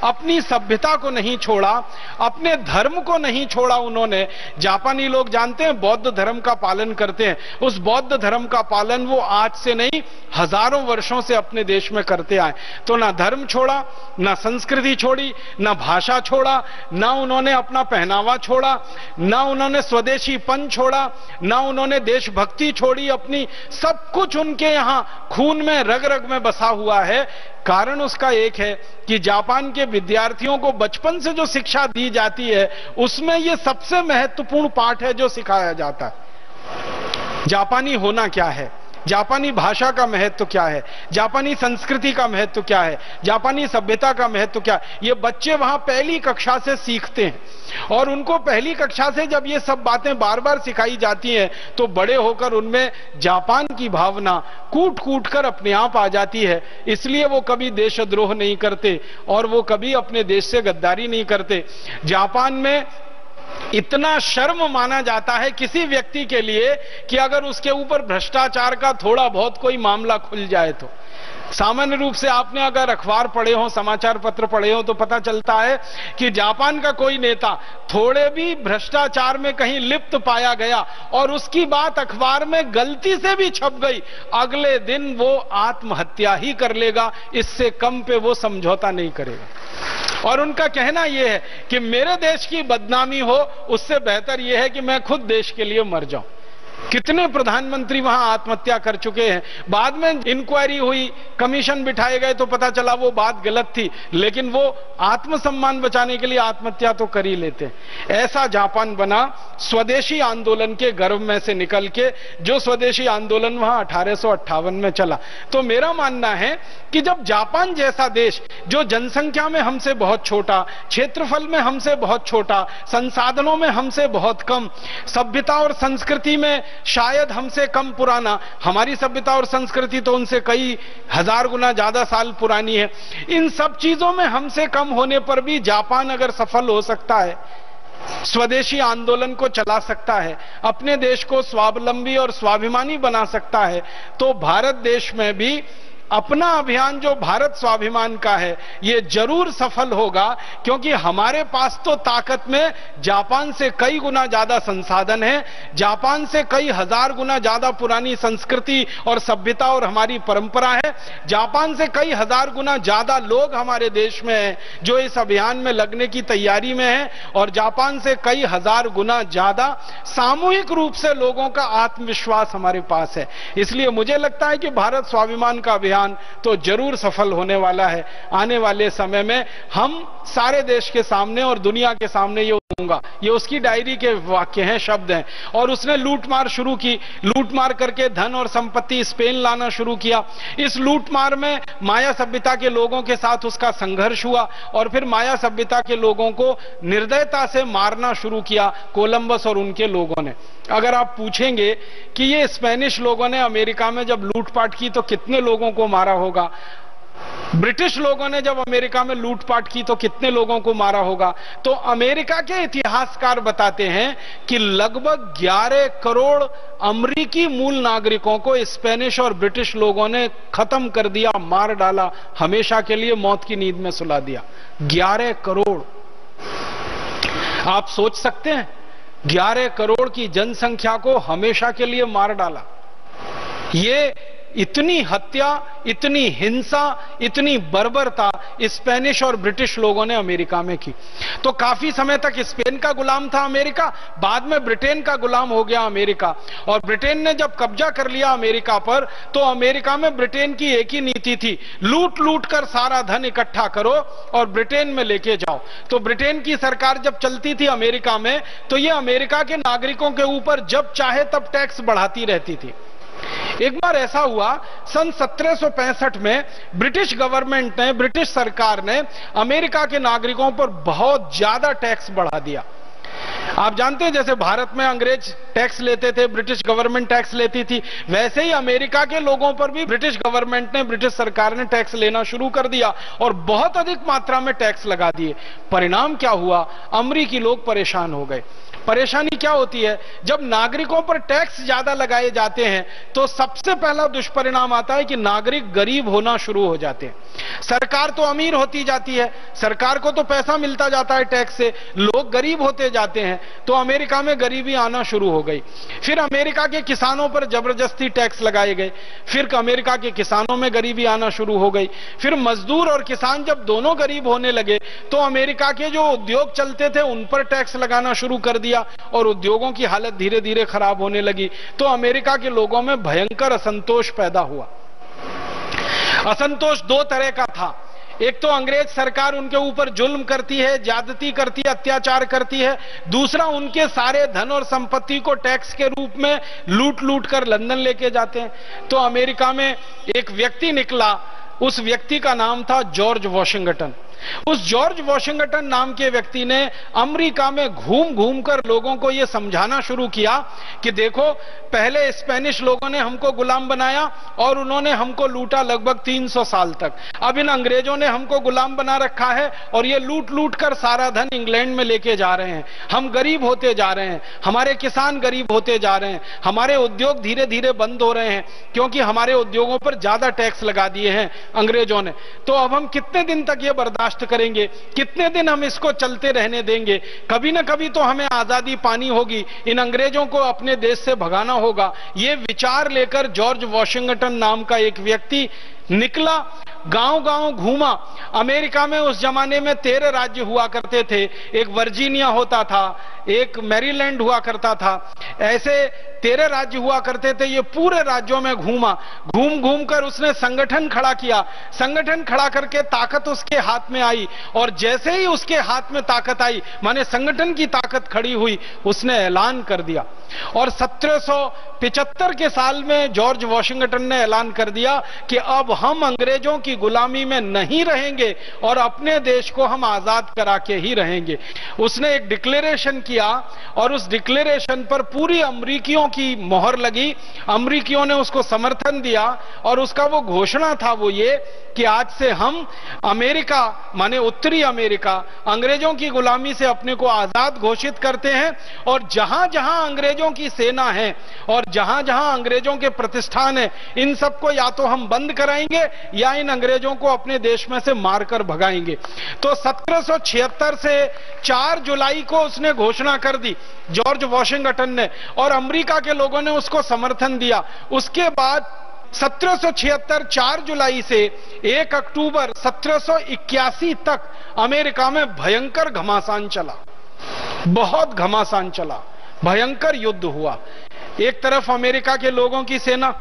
अपनी सभ्यता को नहीं छोड़ा, अपने धर्म को नहीं छोड़ा उन्होंने। जापानी लोग जानते हैं बौद्ध धर्म का पालन करते हैं। उस बौद्ध धर्म का पालन वो आज से नहीं हजारों वर्षों से अपने देश में करते आए। तो ना धर्म छोड़ा, ना संस्कृति छोड़ी, ना भाषा छोड़ा, ना उन्होंने अपना पहनावा छोड़ा, ना उन्होंने स्वदेशीपन छोड़ा, ना उन्होंने देशभक्ति छोड़ी अपनी। सब कुछ उनके यहां खून में रग रग में बसा हुआ है। कारण उसका एक है कि जापान के विद्यार्थियों को बचपन से जो शिक्षा दी जाती है उसमें यह सबसे महत्वपूर्ण पाठ है जो सिखाया जाता है। जापानी होना क्या है, जापानी भाषा का महत्व क्या है, जापानी संस्कृति का महत्व क्या है, जापानी सभ्यता का महत्व क्या है, ये बच्चे वहां पहली कक्षा से सीखते हैं। और उनको पहली कक्षा से जब ये सब बातें बार बार सिखाई जाती हैं तो बड़े होकर उनमें जापान की भावना कूट कूट कर अपने आप आ जाती है। इसलिए वो कभी देशद्रोह नहीं करते और वो कभी अपने देश से गद्दारी नहीं करते। जापान में इतना शर्म माना जाता है किसी व्यक्ति के लिए कि अगर उसके ऊपर भ्रष्टाचार का थोड़ा बहुत कोई मामला खुल जाए तो। सामान्य रूप से आपने अगर अखबार पढ़े हो, समाचार पत्र पढ़े हो तो पता चलता है कि जापान का कोई नेता थोड़े भी भ्रष्टाचार में कहीं लिप्त पाया गया और उसकी बात अखबार में गलती से भी छप गई, अगले दिन वो आत्महत्या ही कर लेगा, इससे कम पे वो समझौता नहीं करेगा। और उनका कहना यह है कि मेरे देश की बदनामी हो उससे बेहतर यह है कि मैं खुद देश के लिए मर जाऊं। कितने प्रधानमंत्री वहां आत्महत्या कर चुके हैं। बाद में इंक्वायरी हुई, कमीशन बिठाए गए तो पता चला वो बात गलत थी, लेकिन वो आत्मसम्मान बचाने के लिए आत्महत्या तो कर ही लेते हैं। ऐसा जापान बना स्वदेशी आंदोलन के गर्भ में से निकल के, जो स्वदेशी आंदोलन वहां 1858 में चला। तो मेरा मानना है कि जब जापान जैसा देश, जो जनसंख्या में हमसे बहुत छोटा, क्षेत्रफल में हमसे बहुत छोटा, संसाधनों में हमसे बहुत कम, सभ्यता और संस्कृति में शायद हमसे कम पुराना, हमारी सभ्यता और संस्कृति तो उनसे कई हजार गुना ज्यादा साल पुरानी है, इन सब चीजों में हमसे कम होने पर भी जापान अगर सफल हो सकता है, स्वदेशी आंदोलन को चला सकता है, अपने देश को स्वावलंबी और स्वाभिमानी बना सकता है, तो भारत देश में भी अपना अभियान जो भारत स्वाभिमान का है ये जरूर सफल होगा, क्योंकि हमारे पास तो ताकत में जापान से कई गुना ज्यादा संसाधन है, जापान से कई हजार गुना ज्यादा पुरानी संस्कृति और सभ्यता और हमारी परंपरा है, जापान से कई हजार गुना ज्यादा लोग हमारे देश में हैं जो इस अभियान में लगने की तैयारी में हैं, और जापान से कई हजार गुना ज्यादा सामूहिक रूप से लोगों का आत्मविश्वास हमारे पास है। इसलिए मुझे लगता है कि भारत स्वाभिमान का अभियान तो जरूर सफल होने वाला है। आने वाले समय में हम सारे देश के सामने और दुनिया के सामने ये दूंगा, ये उसकी डायरी के वाक्य हैं, शब्द हैं। और उसने लूटमार शुरू की, लूटमार करके धन और संपत्ति स्पेन लाना शुरू किया। इस लूटमार में माया सभ्यता के लोगों के साथ उसका संघर्ष हुआ, और फिर माया सभ्यता के लोगों को निर्दयता से मारना शुरू किया कोलंबस और उनके लोगों ने। अगर आप पूछेंगे कि ये स्पेनिश लोगों ने अमेरिका में जब लूटपाट की तो कितने लोगों को मारा होगा, ब्रिटिश लोगों ने जब अमेरिका में लूटपाट की तो कितने लोगों को मारा होगा, तो अमेरिका के इतिहासकार बताते हैं कि लगभग 11 करोड़ अमेरिकी मूल नागरिकों को स्पेनिश और ब्रिटिश लोगों ने खत्म कर दिया, मार डाला, हमेशा के लिए मौत की नींद में सुला दिया। 11 करोड़, आप सोच सकते हैं, 11 करोड़ की जनसंख्या को हमेशा के लिए मार डाला। ये इतनी हत्या, इतनी हिंसा, इतनी बर्बरता स्पेनिश और ब्रिटिश लोगों ने अमेरिका में की। तो काफी समय तक स्पेन का गुलाम था अमेरिका, बाद में ब्रिटेन का गुलाम हो गया अमेरिका। और ब्रिटेन ने जब कब्जा कर लिया अमेरिका पर, तो अमेरिका में ब्रिटेन की एक ही नीति थी, लूट लूट कर सारा धन इकट्ठा करो और ब्रिटेन में लेके जाओ। तो ब्रिटेन की सरकार जब चलती थी अमेरिका में, तो ये अमेरिका के नागरिकों के ऊपर जब चाहे तब टैक्स बढ़ाती रहती थी। एक बार ऐसा हुआ, सन 1765 में ब्रिटिश गवर्नमेंट ने, ब्रिटिश सरकार ने अमेरिका के नागरिकों पर बहुत ज्यादा टैक्स बढ़ा दिया। आप जानते हैं जैसे भारत में अंग्रेज टैक्स लेते थे, ब्रिटिश गवर्नमेंट टैक्स लेती थी, वैसे ही अमेरिका के लोगों पर भी ब्रिटिश गवर्नमेंट ने, ब्रिटिश सरकार ने टैक्स लेना शुरू कर दिया और बहुत अधिक मात्रा में टैक्स लगा दिए। परिणाम क्या हुआ, अमेरिकी लोग परेशान हो गए। परेशानी क्या होती है, जब नागरिकों पर टैक्स ज्यादा लगाए जाते हैं तो सबसे पहला दुष्परिणाम आता है कि नागरिक गरीब होना शुरू हो जाते हैं। सरकार तो अमीर होती जाती है, सरकार को तो पैसा मिलता जाता है टैक्स से, लोग गरीब होते जाते हैं। तो अमेरिका में गरीबी आना शुरू हो गई। फिर अमेरिका के किसानों पर जबरदस्ती टैक्स लगाए गए, फिर अमेरिका के किसानों में गरीबी आना शुरू हो गई। फिर मजदूर और किसान जब दोनों गरीब होने लगे तो अमेरिका के जो उद्योग चलते थे उन पर टैक्स लगाना शुरू कर दिया और उद्योगों की हालत धीरे धीरे खराब होने लगी। तो अमेरिका के लोगों में भयंकर असंतोष पैदा हुआ। असंतोष दो तरह का था, एक तो अंग्रेज सरकार उनके ऊपर जुल्म करती है, ज्यादती करती है, अत्याचार करती है, दूसरा उनके सारे धन और संपत्ति को टैक्स के रूप में लूट लूट कर लंदन लेके जाते हैं। तो अमेरिका में एक व्यक्ति निकला, उस व्यक्ति का नाम था जॉर्ज वॉशिंगटन। उस जॉर्ज वॉशिंगटन नाम के व्यक्ति ने अमेरिका में घूम घूम कर लोगों को यह समझाना शुरू किया कि देखो, पहले स्पेनिश लोगों ने हमको गुलाम बनाया और उन्होंने हमको लूटा लगभग 300 साल तक। अब इन अंग्रेजों ने हमको गुलाम बना रखा है और ये लूट लूट कर सारा धन इंग्लैंड में लेके जा रहे हैं। हम गरीब होते जा रहे हैं, हमारे किसान गरीब होते जा रहे हैं, हमारे उद्योग धीरे धीरे बंद हो रहे हैं क्योंकि हमारे उद्योगों पर ज्यादा टैक्स लगा दिए हैं अंग्रेजों ने। तो अब हम कितने दिन तक ये बर्दाश्त करेंगे, कितने दिन हम इसको चलते रहने देंगे? कभी ना कभी तो हमें आजादी पानी होगी, इन अंग्रेजों को अपने देश से भगाना होगा। ये विचार लेकर जॉर्ज वॉशिंगटन नाम का एक व्यक्ति निकला, गांव-गांव घूमा। अमेरिका में उस जमाने में 13 राज्य हुआ करते थे। एक वर्जीनिया होता था, एक मैरीलैंड हुआ करता था, ऐसे 13 राज्य हुआ करते थे। ये पूरे राज्यों में घूमा, घूम घूम कर उसने संगठन खड़ा किया। संगठन खड़ा करके ताकत उसके हाथ में आई, और जैसे ही उसके हाथ में ताकत आई, माने संगठन की ताकत खड़ी हुई, उसने ऐलान कर दिया। और 1775 के साल में जॉर्ज वॉशिंगटन ने ऐलान कर दिया कि अब हम अंग्रेजों की गुलामी में नहीं रहेंगे और अपने देश को हम आजाद करा के ही रहेंगे। उसने एक डिक्लेरेशन किया और उस डिक्लेरेशन पर पूरी अमरीकियों की मोहर लगी। अमरीकियों ने उसको समर्थन दिया और उसका वो घोषणा था वो ये कि आज से हम अमेरिका, माने उत्तरी अमेरिका, अंग्रेजों की गुलामी से अपने को आजाद घोषित करते हैं, और जहां जहां अंग्रेजों की सेना है और जहां जहां अंग्रेजों के प्रतिष्ठान है, इन सबको या तो हम बंद कराएंगे या इन अंग्रेजों को अपने देश में से मारकर भगाएंगे। तो 1776 से 4 जुलाई को उसने घोषणा कर दी जॉर्ज वॉशिंगटन ने, और अमेरिका के लोगों ने उसको समर्थन दिया। उसके बाद 1776 4 जुलाई से 1 अक्टूबर 1781 तक अमेरिका में भयंकर घमासान चला, बहुत घमासान चला, भयंकर युद्ध हुआ। एक तरफ अमेरिका के लोगों की सेना,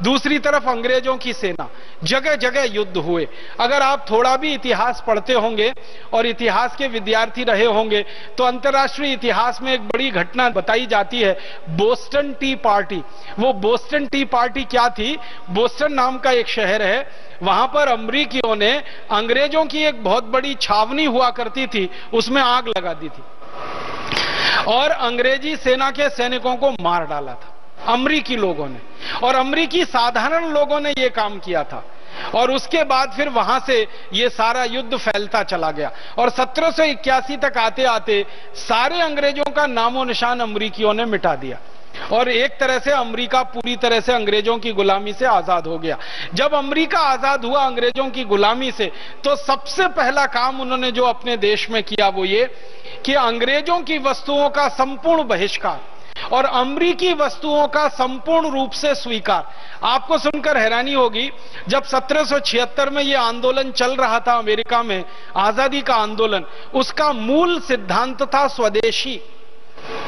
दूसरी तरफ अंग्रेजों की सेना, जगह जगह युद्ध हुए। अगर आप थोड़ा भी इतिहास पढ़ते होंगे और इतिहास के विद्यार्थी रहे होंगे तो अंतर्राष्ट्रीय इतिहास में एक बड़ी घटना बताई जाती है, बोस्टन टी पार्टी। वो बोस्टन टी पार्टी क्या थी? बोस्टन नाम का एक शहर है, वहां पर अमरीकियों ने अंग्रेजों की एक बहुत बड़ी छावनी हुआ करती थी, उसमें आग लगा दी थी और अंग्रेजी सेना के सैनिकों को मार डाला था अमरीकी लोगों ने, और अमरीकी साधारण लोगों ने यह काम किया था। और उसके बाद फिर वहां से यह सारा युद्ध फैलता चला गया और 1781 तक आते आते सारे अंग्रेजों का नामो निशान अमरीकियों ने मिटा दिया और एक तरह से अमेरिका पूरी तरह से अंग्रेजों की गुलामी से आजाद हो गया। जब अमेरिका आजाद हुआ अंग्रेजों की गुलामी से, तो सबसे पहला काम उन्होंने जो अपने देश में किया वो ये कि अंग्रेजों की वस्तुओं का संपूर्ण बहिष्कार और अमरीकी वस्तुओं का संपूर्ण रूप से स्वीकार। आपको सुनकर हैरानी होगी, जब 1776 में यह आंदोलन चल रहा था अमेरिका में, आजादी का आंदोलन, उसका मूल सिद्धांत था स्वदेशी,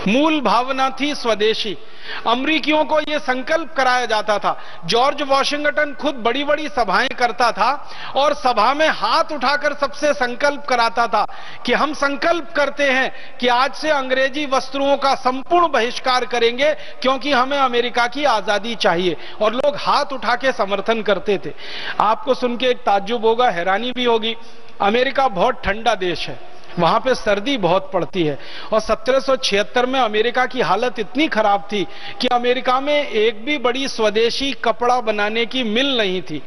मूल भावना थी स्वदेशी। अमरीकियों को यह संकल्प कराया जाता था। जॉर्ज वॉशिंगटन खुद बड़ी बड़ी सभाएं करता था और सभा में हाथ उठाकर सबसे संकल्प कराता था कि हम संकल्प करते हैं कि आज से अंग्रेजी वस्त्रों का संपूर्ण बहिष्कार करेंगे क्योंकि हमें अमेरिका की आजादी चाहिए, और लोग हाथ उठा के समर्थन करते थे। आपको सुन के एक ताज्जुब होगा, हैरानी भी होगी, अमेरिका बहुत ठंडा देश है, वहां पे सर्दी बहुत पड़ती है, और 1776 में अमेरिका की हालत इतनी खराब थी कि अमेरिका में एक भी बड़ी स्वदेशी कपड़ा बनाने की मिल नहीं थी।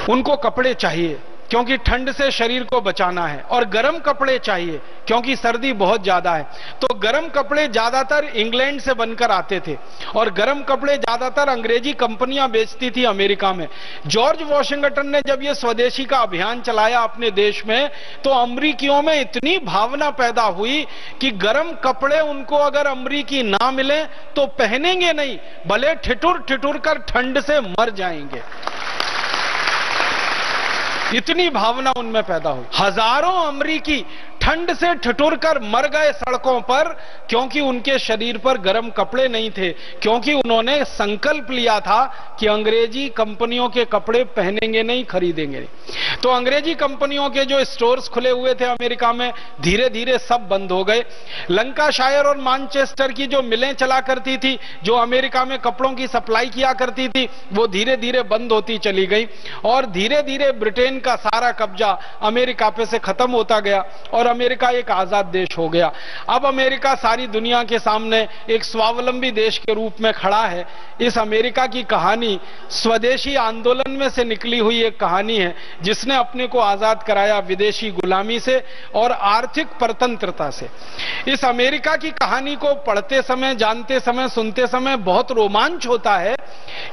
उनको कपड़े चाहिए क्योंकि ठंड से शरीर को बचाना है, और गर्म कपड़े चाहिए क्योंकि सर्दी बहुत ज्यादा है। तो गर्म कपड़े ज्यादातर इंग्लैंड से बनकर आते थे और गर्म कपड़े ज्यादातर अंग्रेजी कंपनियां बेचती थी अमेरिका में। जॉर्ज वॉशिंगटन ने जब यह स्वदेशी का अभियान चलाया अपने देश में, तो अमरीकियों में इतनी भावना पैदा हुई कि गर्म कपड़े उनको अगर अमरीकी ना मिले तो पहनेंगे नहीं, भले ठिठुर ठिठुर कर ठंड से मर जाएंगे। इतनी भावना उनमें पैदा हुई। हजारों अमरीकी ठंड से ठिठुर कर मर गए सड़कों पर क्योंकि उनके शरीर पर गर्म कपड़े नहीं थे, क्योंकि उन्होंने संकल्प लिया था कि अंग्रेजी कंपनियों के कपड़े पहनेंगे नहीं, खरीदेंगे नहीं। तो अंग्रेजी कंपनियों के जो स्टोर्स खुले हुए थे अमेरिका में, धीरे धीरे सब बंद हो गए। लंकाशायर और मैनचेस्टर की जो मिलें चला करती थी, जो अमेरिका में कपड़ों की सप्लाई किया करती थी, वो धीरे धीरे बंद होती चली गई और धीरे धीरे ब्रिटेन का सारा कब्जा अमेरिका पे से खत्म होता गया और अमेरिका एक आजाद देश हो गया। अब अमेरिका सारी दुनिया के सामने एक स्वावलंबी देश के रूप में खड़ा है। इस अमेरिका की कहानी स्वदेशी आंदोलन में से निकली हुई एक कहानी है, जिसने अपने को आजाद कराया विदेशी गुलामी से और आर्थिक परतंत्रता से। इस अमेरिका की कहानी को पढ़ते समय, जानते समय, सुनते समय बहुत रोमांच होता है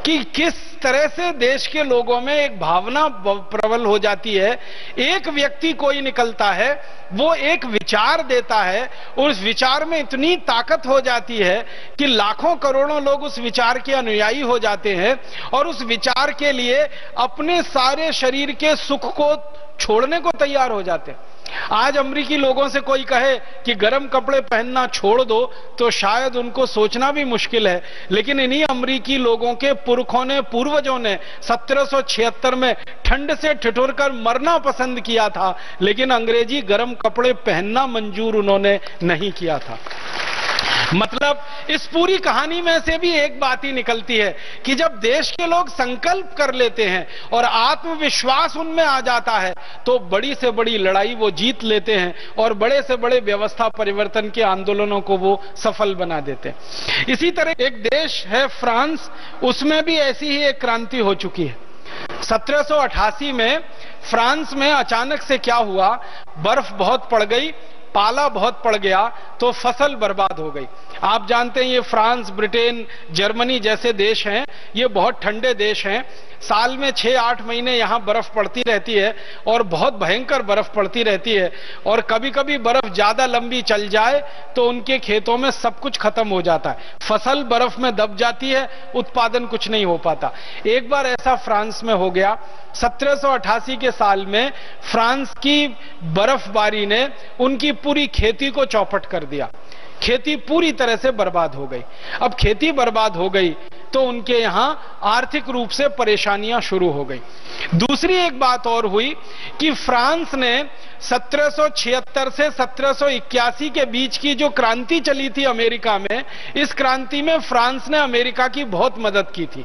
कि किस तरह से देश के लोगों में एक भावना प्रबल हो जाती है। एक व्यक्ति कोई निकलता है, वो एक विचार देता है, उस विचार में इतनी ताकत हो जाती है कि लाखों करोड़ों लोग उस विचार के अनुयायी हो जाते हैं और उस विचार के लिए अपने सारे शरीर के सुख को छोड़ने को तैयार हो जाते हैं। आज अमेरिकी लोगों से कोई कहे कि गर्म कपड़े पहनना छोड़ दो तो शायद उनको सोचना भी मुश्किल है, लेकिन इन्हीं अमेरिकी लोगों के पुरखों ने, पूर्वजों ने 1776 में ठंड से ठिठुरकर मरना पसंद किया था, लेकिन अंग्रेजी गर्म कपड़े पहनना मंजूर उन्होंने नहीं किया था। मतलब इस पूरी कहानी में से भी एक बात ही निकलती है कि जब देश के लोग संकल्प कर लेते हैं और आत्मविश्वास उनमें आ जाता है तो बड़ी से बड़ी लड़ाई वो जीत लेते हैं और बड़े से बड़े व्यवस्था परिवर्तन के आंदोलनों को वो सफल बना देते हैं। इसी तरह एक देश है फ्रांस, उसमें भी ऐसी ही एक क्रांति हो चुकी है। 1788 में फ्रांस में अचानक से क्या हुआ, बर्फ बहुत पड़ गई, पाला बहुत पड़ गया तो फसल बर्बाद हो गई। आप जानते हैं ये फ्रांस, ब्रिटेन, जर्मनी जैसे देश हैं, ये बहुत ठंडे देश हैं। साल में 6-8 महीने यहां बर्फ पड़ती रहती है और बहुत भयंकर बर्फ पड़ती रहती है और कभी कभी बर्फ ज्यादा लंबी चल जाए तो उनके खेतों में सब कुछ खत्म हो जाता है, फसल बर्फ में दब जाती है, उत्पादन कुछ नहीं हो पाता। एक बार ऐसा फ्रांस में हो गया। 1788 के साल में फ्रांस की बर्फबारी ने उनकी पूरी खेती को चौपट कर दिया, खेती पूरी तरह से बर्बाद हो गई। अब खेती बर्बाद हो गई तो उनके यहां आर्थिक रूप से परेशानियां शुरू हो गई। दूसरी एक बात और हुई कि फ्रांस ने 1776 से 1781 के बीच की जो क्रांति चली थी अमेरिका में, इस क्रांति में फ्रांस ने अमेरिका की बहुत मदद की थी।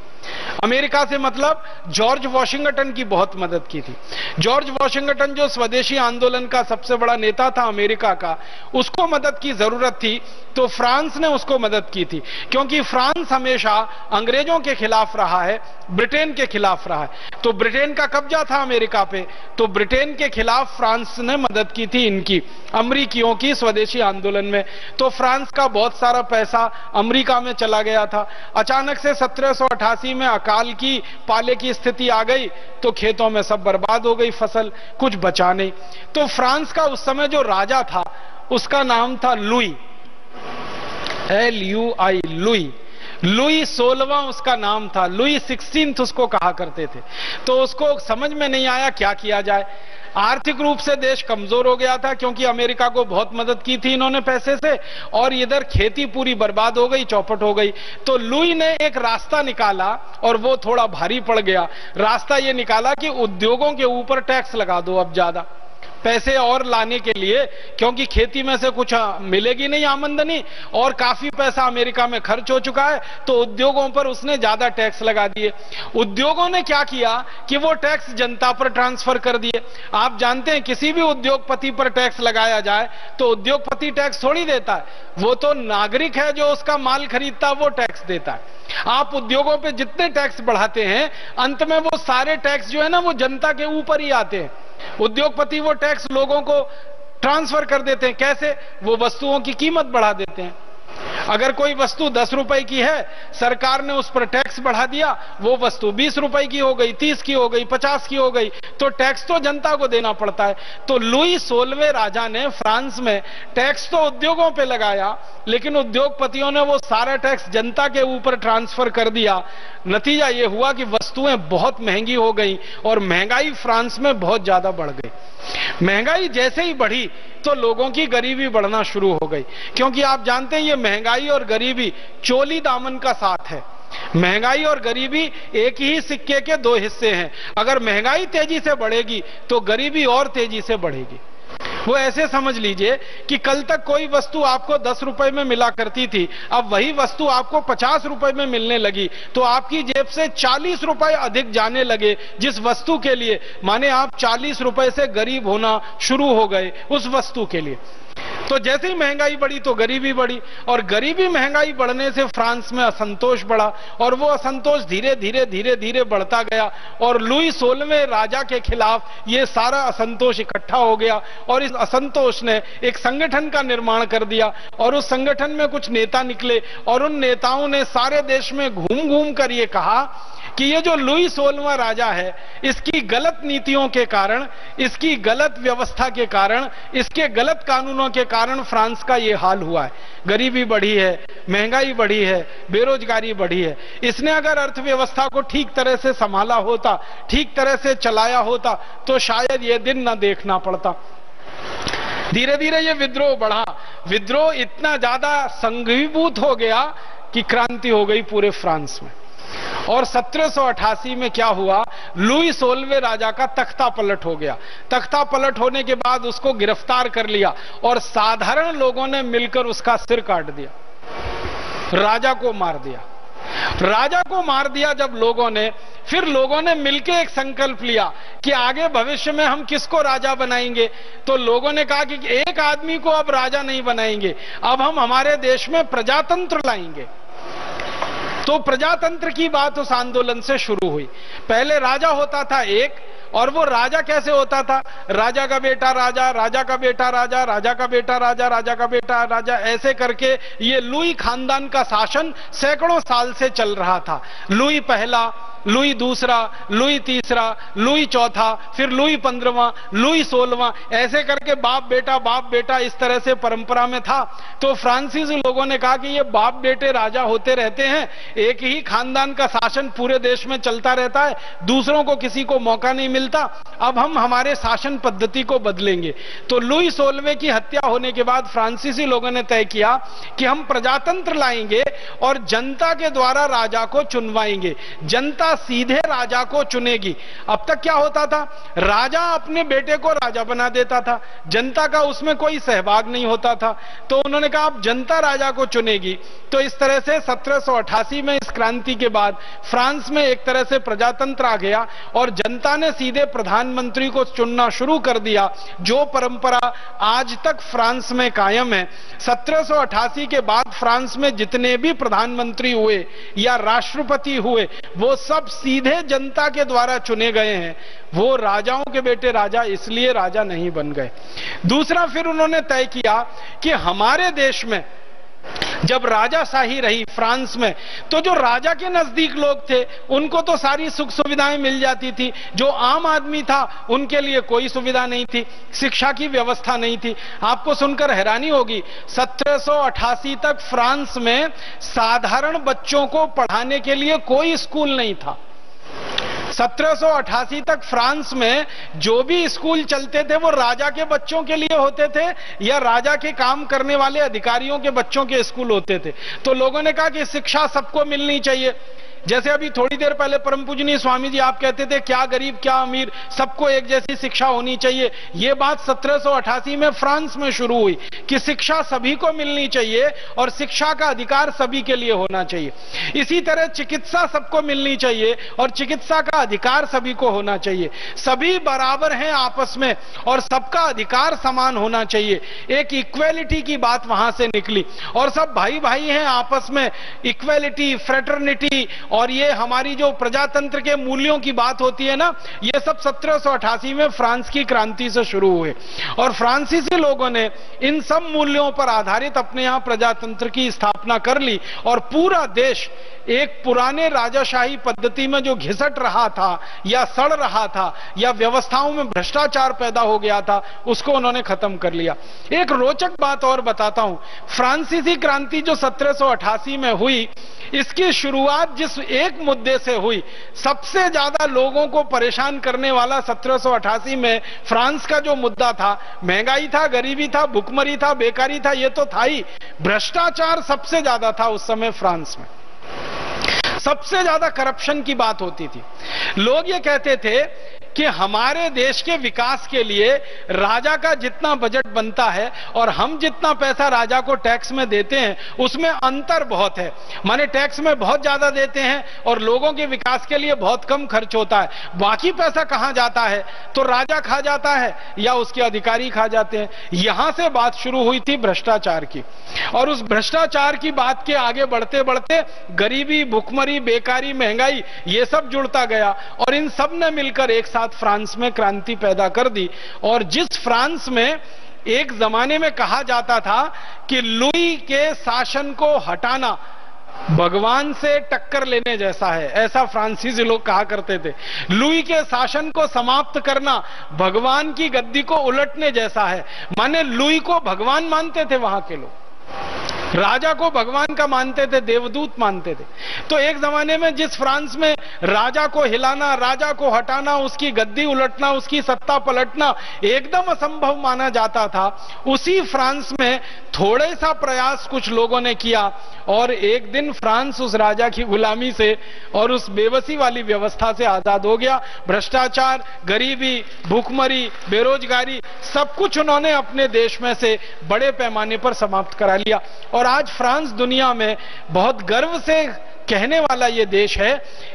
अमेरिका से मतलब जॉर्ज वॉशिंगटन की बहुत मदद की थी। जॉर्ज वॉशिंगटन जो स्वदेशी आंदोलन का सबसे बड़ा नेता था अमेरिका का, उसको मदद की जरूरत थी तो फ्रांस ने उसको मदद की थी, क्योंकि फ्रांस हमेशा अंग्रेजों के खिलाफ रहा है, ब्रिटेन के खिलाफ रहा है। तो ब्रिटेन का कब्जा था अमेरिका पे, तो ब्रिटेन के खिलाफ फ्रांस ने मदद की थी इनकी, अमेरिकियों की स्वदेशी आंदोलन में। तो फ्रांस का बहुत सारा पैसा अमेरिका में चला गया था। अचानक से 1788 में अकाल की, पाले की स्थिति आ गई तो खेतों में सब बर्बाद हो गई फसल, कुछ बचा नहीं। तो फ्रांस का उस समय जो राजा था उसका नाम था लुई, LUI, लुई 16वां उसका नाम था, लुई 16 उसको कहा करते थे। तो उसको समझ में नहीं आया क्या किया जाए। आर्थिक रूप से देश कमजोर हो गया था क्योंकि अमेरिका को बहुत मदद की थी इन्होंने पैसे से, और इधर खेती पूरी बर्बाद हो गई, चौपट हो गई। तो लुई ने एक रास्ता निकाला और वो थोड़ा भारी पड़ गया। रास्ता ये निकाला कि उद्योगों के ऊपर टैक्स लगा दो अब ज्यादा, पैसे और लाने के लिए, क्योंकि खेती में से कुछ मिलेगी नहीं आमदनी और काफी पैसा अमेरिका में खर्च हो चुका है, तो उद्योगों पर उसने ज्यादा टैक्स लगा दिए। उद्योगों ने क्या किया कि वो टैक्स जनता पर ट्रांसफर कर दिए। आप जानते हैं किसी भी उद्योगपति पर टैक्स लगाया जाए तो उद्योगपति टैक्स थोड़ी देता है, वो तो नागरिक है जो उसका माल खरीदता है वो टैक्स देता है। आप उद्योगों पे जितने टैक्स बढ़ाते हैं अंत में वो सारे टैक्स जो है ना वो जनता के ऊपर ही आते हैं। उद्योगपति वो टैक्स लोगों को ट्रांसफर कर देते हैं। कैसे? वो वस्तुओं की कीमत बढ़ा देते हैं। अगर कोई वस्तु 10 रुपए की है, सरकार ने उस पर टैक्स बढ़ा दिया, वो वस्तु 20 रुपए की हो गई, 30 की हो गई, 50 की हो गई, तो टैक्स तो जनता को देना पड़ता है। तो लुई 16वें राजा ने फ्रांस में टैक्स तो उद्योगों पे लगाया, लेकिन उद्योगपतियों ने वो सारा टैक्स जनता के ऊपर ट्रांसफर कर दिया। नतीजा ये हुआ कि वस्तुएं बहुत महंगी हो गई और महंगाई फ्रांस में बहुत ज्यादा बढ़ गई। महंगाई जैसे ही बढ़ी तो लोगों की गरीबी बढ़ना शुरू हो गई, क्योंकि आप जानते हैं ये महंगाई और गरीबी चोली दामन का साथ है। महंगाई और गरीबी एक ही सिक्के के दो हिस्से हैं। अगर महंगाई तेजी से बढ़ेगी तो गरीबी और तेजी से बढ़ेगी। वो ऐसे समझ लीजिए कि कल तक कोई वस्तु आपको 10 रुपए में मिला करती थी, अब वही वस्तु आपको 50 रुपए में मिलने लगी, तो आपकी जेब से 40 रुपए अधिक जाने लगे जिस वस्तु के लिए, माने आप 40 रुपए से गरीब होना शुरू हो गए उस वस्तु के लिए। तो जैसे ही महंगाई बढ़ी तो गरीबी बढ़ी, और गरीबी महंगाई बढ़ने से फ्रांस में असंतोष बढ़ा, और वो असंतोष धीरे धीरे धीरे धीरे बढ़ता गया, और लुई 16वें राजा के खिलाफ ये सारा असंतोष इकट्ठा हो गया, और इस असंतोष ने एक संगठन का निर्माण कर दिया, और उस संगठन में कुछ नेता निकले, और उन नेताओं ने सारे देश में घूम घूम कर ये कहा कि ये जो लुई 16वां राजा है, इसकी गलत नीतियों के कारण, इसकी गलत व्यवस्था के कारण, इसके गलत कानूनों के कारण फ्रांस का ये हाल हुआ है। गरीबी बढ़ी है, महंगाई बढ़ी है, बेरोजगारी बढ़ी है। इसने अगर अर्थव्यवस्था को ठीक तरह से संभाला होता, ठीक तरह से चलाया होता, तो शायद ये दिन न देखना पड़ता। धीरे धीरे ये विद्रोह बढ़ा, विद्रोह इतना ज्यादा संघीभूत हो गया कि क्रांति हो गई पूरे फ्रांस में। और 1788 में क्या हुआ, लुई 16वें राजा का तख्ता पलट हो गया। तख्ता पलट होने के बाद उसको गिरफ्तार कर लिया, और साधारण लोगों ने मिलकर उसका सिर काट दिया, राजा को मार दिया। राजा को मार दिया जब लोगों ने, फिर लोगों ने मिलकर एक संकल्प लिया कि आगे भविष्य में हम किसको राजा बनाएंगे। तो लोगों ने कहा कि एक आदमी को अब राजा नहीं बनाएंगे, अब हम हमारे देश में प्रजातंत्र लाएंगे। तो प्रजातंत्र की बात उस आंदोलन से शुरू हुई। पहले राजा होता था एक, और वो राजा कैसे होता था, राजा का बेटा राजा, राजा का बेटा राजा, राजा का बेटा राजा, राजा का बेटा राजा, ऐसे करके ये लुई खानदान का शासन सैकड़ों साल से चल रहा था। लुई पहला, लुई दूसरा, लुई तीसरा, लुई चौथा, फिर लुई 15वां, लुई 16वां, ऐसे करके बाप बेटा इस तरह से परंपरा में था। तो फ्रांसीसी लोगों ने कहा कि ये बाप बेटे राजा होते रहते हैं, एक ही खानदान का शासन पूरे देश में चलता रहता है, दूसरों को किसी को मौका नहीं मिलता, अब हम हमारे शासन पद्धति को बदलेंगे। तो लुई 16वें की हत्या होने के बाद फ्रांसीसी लोगों ने तय किया कि हम प्रजातंत्र लाएंगे और जनता के द्वारा राजा को चुनवाएंगे, जनता सीधे राजा को चुनेगी। अब तक क्या होता था, राजा अपने बेटे को राजा बना देता था, जनता का उसमें कोई सहभाग नहीं होता था। तो उन्होंने कहा अब जनता राजा को चुनेगी। तो इस तरह से 1788 में इस क्रांति के बाद फ्रांस में एक तरह से प्रजातंत्र आ गया, और जनता ने सीधे प्रधानमंत्री को चुनना शुरू कर दिया, जो परंपरा आज तक फ्रांस में कायम है। 1788 के बाद फ्रांस में जितने भी प्रधानमंत्री हुए या राष्ट्रपति हुए, वो सब सीधे जनता के द्वारा चुने गए हैं। वो राजाओं के बेटे राजा इसलिए राजा नहीं बन गए। दूसरा, फिर उन्होंने तय किया कि हमारे देश में जब राजाशाही रही फ्रांस में, तो जो राजा के नजदीक लोग थे उनको तो सारी सुख सुविधाएं मिल जाती थी, जो आम आदमी था उनके लिए कोई सुविधा नहीं थी, शिक्षा की व्यवस्था नहीं थी। आपको सुनकर हैरानी होगी, 1788 तक फ्रांस में साधारण बच्चों को पढ़ाने के लिए कोई स्कूल नहीं था। 1788 तक फ्रांस में जो भी स्कूल चलते थे वो राजा के बच्चों के लिए होते थे या राजा के काम करने वाले अधिकारियों के बच्चों के स्कूल होते थे। तो लोगों ने कहा कि शिक्षा सबको मिलनी चाहिए। जैसे अभी थोड़ी देर पहले परम पूजनीय स्वामी जी आप कहते थे क्या गरीब क्या अमीर, सबको एक जैसी शिक्षा होनी चाहिए। यह बात 1788 में फ्रांस में शुरू हुई कि शिक्षा सभी को मिलनी चाहिए और शिक्षा का अधिकार सभी के लिए होना चाहिए। इसी तरह चिकित्सा सबको मिलनी चाहिए और चिकित्सा का अधिकार सभी को होना चाहिए। सभी बराबर हैं आपस में और सबका अधिकार समान होना चाहिए। एक इक्वेलिटी की बात वहां से निकली और सब भाई भाई हैं आपस में। इक्वेलिटी, फ्रेटर्निटी और ये हमारी जो प्रजातंत्र के मूल्यों की बात होती है ना, ये सब 1788 में फ्रांस की क्रांति से शुरू हुए और फ्रांसीसी लोगों ने इन सब मूल्यों पर आधारित अपने यहां प्रजातंत्र की स्थापना कर ली और पूरा देश एक पुराने राजाशाही पद्धति में जो घिसट रहा था या सड़ रहा था या व्यवस्थाओं में भ्रष्टाचार पैदा हो गया था, उसको उन्होंने खत्म कर लिया। एक रोचक बात और बताता हूं, फ्रांसीसी क्रांति जो 1788 में हुई, इसकी शुरुआत जिस एक मुद्दे से हुई, सबसे ज्यादा लोगों को परेशान करने वाला 1788 में फ्रांस का जो मुद्दा था, महंगाई था, गरीबी था, भुखमरी था, बेकारी था, ये तो था ही, भ्रष्टाचार सबसे ज्यादा था उस समय फ्रांस में। सबसे ज्यादा करप्शन की बात होती थी। लोग ये कहते थे कि हमारे देश के विकास के लिए राजा का जितना बजट बनता है और हम जितना पैसा राजा को टैक्स में देते हैं उसमें अंतर बहुत है। माने टैक्स में बहुत ज्यादा देते हैं और लोगों के विकास के लिए बहुत कम खर्च होता है। बाकी पैसा कहां जाता है? तो राजा खा जाता है या उसके अधिकारी खा जाते हैं। यहां से बात शुरू हुई थी भ्रष्टाचार की, और उस भ्रष्टाचार की बात के आगे बढ़ते बढ़ते गरीबी, भुखमरी, बेकारी, महंगाई ये सब जुड़ता गया और इन सब ने मिलकर एक साथ फ्रांस में क्रांति पैदा कर दी। और जिस फ्रांस में एक जमाने में कहा जाता था कि लुई के शासन को हटाना भगवान से टक्कर लेने जैसा है, ऐसा फ्रांसीसी लोग कहा करते थे। लुई के शासन को समाप्त करना भगवान की गद्दी को उलटने जैसा है। माने लुई को भगवान मानते थे वहां के लोग, राजा को भगवान का मानते थे, देवदूत मानते थे। तो एक जमाने में जिस फ्रांस में राजा को हिलाना, राजा को हटाना, उसकी गद्दी उलटना, उसकी सत्ता पलटना एकदम असंभव माना जाता था, उसी फ्रांस में थोड़े सा प्रयास कुछ लोगों ने किया और एक दिन फ्रांस उस राजा की गुलामी से और उस बेबसी वाली व्यवस्था से आजाद हो गया। भ्रष्टाचार, गरीबी, भूखमरी, बेरोजगारी सब कुछ उन्होंने अपने देश में से बड़े पैमाने पर समाप्त करा लिया। और आज फ्रांस दुनिया में बहुत गर्व से कहने वाला यह देश है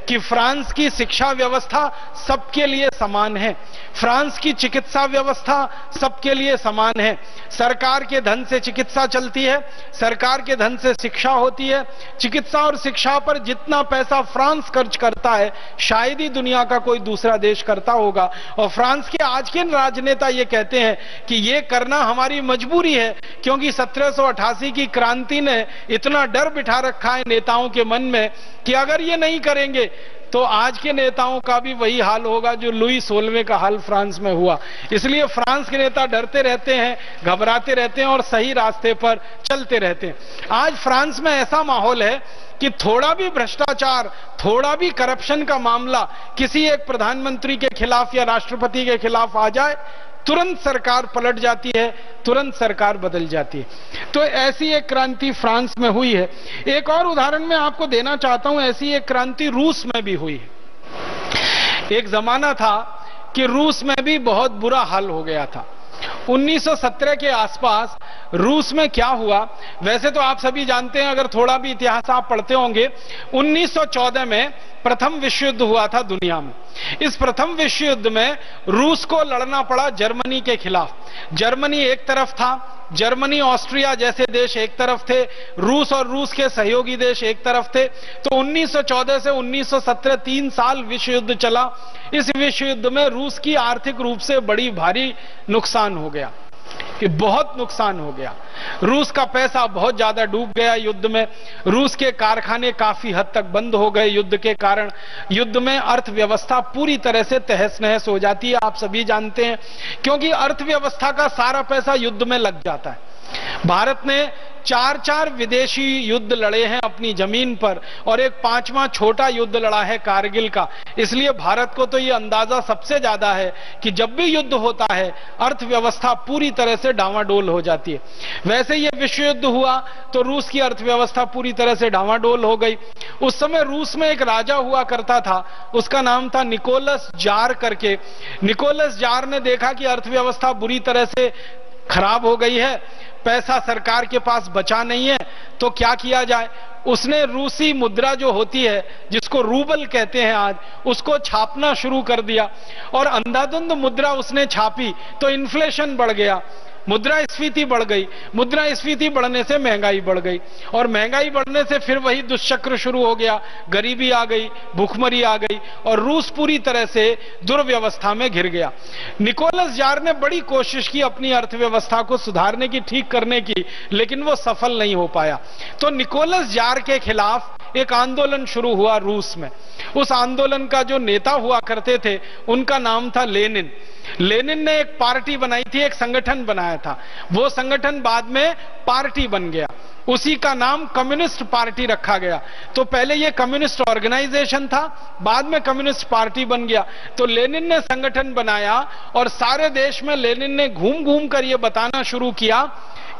कि फ्रांस की शिक्षा व्यवस्था सबके लिए समान है, फ्रांस की चिकित्सा व्यवस्था सबके लिए समान है, सरकार के धन से चिकित्सा चलती है, सरकार के धन से शिक्षा होती है। चिकित्सा और शिक्षा पर जितना पैसा फ्रांस खर्च करता है शायद ही दुनिया का कोई दूसरा देश करता होगा। और फ्रांस के आज के राजनेता ये कहते हैं कि ये करना हमारी मजबूरी है, क्योंकि 1788 की क्रांति ने इतना डर बिठा रखा है नेताओं के मन में कि अगर ये नहीं करेंगे तो आज के नेताओं का भी वही हाल होगा जो लुई 16वें का हाल फ्रांस में हुआ। इसलिए फ्रांस के नेता डरते रहते हैं, घबराते रहते हैं और सही रास्ते पर चलते रहते हैं। आज फ्रांस में ऐसा माहौल है कि थोड़ा भी भ्रष्टाचार, थोड़ा भी करप्शन का मामला किसी एक प्रधानमंत्री के खिलाफ या राष्ट्रपति के खिलाफ आ जाए, तुरंत सरकार पलट जाती है, तुरंत सरकार बदल जाती है। तो ऐसी एक क्रांति फ्रांस में हुई है। एक और उदाहरण मैं आपको देना चाहता हूं, ऐसी एक क्रांति रूस में भी हुई है। एक जमाना था कि रूस में भी बहुत बुरा हाल हो गया था। 1917 के आसपास रूस में क्या हुआ, वैसे तो आप सभी जानते हैं, अगर थोड़ा भी इतिहास आप पढ़ते होंगे, 1914 में प्रथम विश्व युद्ध हुआ था दुनिया में। इस प्रथम विश्व युद्ध में रूस को लड़ना पड़ा जर्मनी के खिलाफ। जर्मनी एक तरफ था, जर्मनी ऑस्ट्रिया जैसे देश एक तरफ थे, रूस और रूस के सहयोगी देश एक तरफ थे। तो 1914 से 1917 3 साल विश्व युद्ध चला। इस विश्व युद्ध में रूस की आर्थिक रूप से बड़ी भारी नुकसान हो गया, कि बहुत नुकसान हो गया। रूस का पैसा बहुत ज्यादा डूब गया युद्ध में। रूस के कारखाने काफी हद तक बंद हो गए युद्ध के कारण। युद्ध में अर्थव्यवस्था पूरी तरह से तहस नहस हो जाती है, आप सभी जानते हैं, क्योंकि अर्थव्यवस्था का सारा पैसा युद्ध में लग जाता है। भारत ने 4 विदेशी युद्ध लड़े हैं अपनी जमीन पर और एक 5वां छोटा युद्ध लड़ा है कारगिल का। इसलिए भारत को तो यह अंदाजा सबसे ज्यादा है कि जब भी युद्ध होता है अर्थव्यवस्था पूरी तरह से डावाडोल हो जाती है। वैसे ये विश्व युद्ध हुआ तो रूस की अर्थव्यवस्था पूरी तरह से डावाडोल हो गई। उस समय रूस में एक राजा हुआ करता था, उसका नाम था निकोलस जार करके। निकोलस जार ने देखा कि अर्थव्यवस्था बुरी तरह से खराब हो गई है, पैसा सरकार के पास बचा नहीं है, तो क्या किया जाए। उसने रूसी मुद्रा जो होती है, जिसको रूबल कहते हैं आज, उसको छापना शुरू कर दिया और अंधाधुंध मुद्रा उसने छापी तो इन्फ्लेशन बढ़ गया, मुद्रास्फीति बढ़ गई। मुद्रास्फीति बढ़ने से महंगाई बढ़ गई और महंगाई बढ़ने से फिर वही दुष्चक्र शुरू हो गया, गरीबी आ गई, भूखमरी आ गई और रूस पूरी तरह से दुर्व्यवस्था में घिर गया। निकोलस जार ने बड़ी कोशिश की अपनी अर्थव्यवस्था को सुधारने की, ठीक करने की, लेकिन वो सफल नहीं हो पाया। तो निकोलस जार के खिलाफ एक आंदोलन शुरू हुआ रूस में। उस आंदोलन का जो नेता हुआ करते थे उनका नाम था लेनिन। लेनिन ने एक पार्टी बनाई थी, एक संगठन बनाया था। वो संगठन बाद में पार्टी बन गया। उसी का नाम कम्युनिस्ट पार्टी रखा गया। तो पहले ये कम्युनिस्ट ऑर्गेनाइजेशन था, बाद में कम्युनिस्ट पार्टी बन गया। तो लेनिन ने संगठन बनाया और सारे देश में लेनिन ने घूम घूम कर ये बताना शुरू किया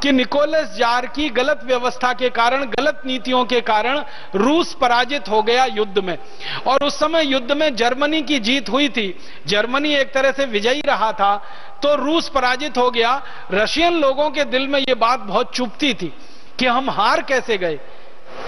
कि निकोलस जार की गलत व्यवस्था के कारण, गलत नीतियों के कारण रूस पराजित हो गया युद्ध में। और उस समय युद्ध में जर्मनी की जीत हुई थी, जर्मनी एक तरह से विजयी रहा था, तो रूस पराजित हो गया। रशियन लोगों के दिल में यह बात बहुत चुभती थी कि हम हार कैसे गए,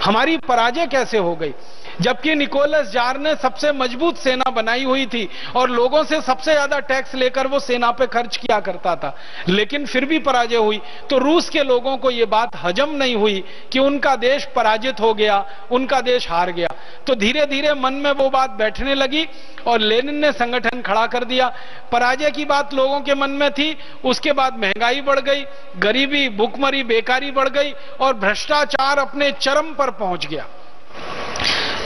हमारी पराजय कैसे हो गई, जबकि निकोलस जार ने सबसे मजबूत सेना बनाई हुई थी और लोगों से सबसे ज्यादा टैक्स लेकर वो सेना पे खर्च किया करता था, लेकिन फिर भी पराजय हुई। तो रूस के लोगों को ये बात हजम नहीं हुई कि उनका देश पराजित हो गया, उनका देश हार गया। तो धीरे धीरे मन में वो बात बैठने लगी और लेनिन ने संगठन खड़ा कर दिया। पराजय की बात लोगों के मन में थी, उसके बाद महंगाई बढ़ गई, गरीबी, भूखमरी, बेकारी बढ़ गई और भ्रष्टाचार अपने चरम पर पहुंच गया।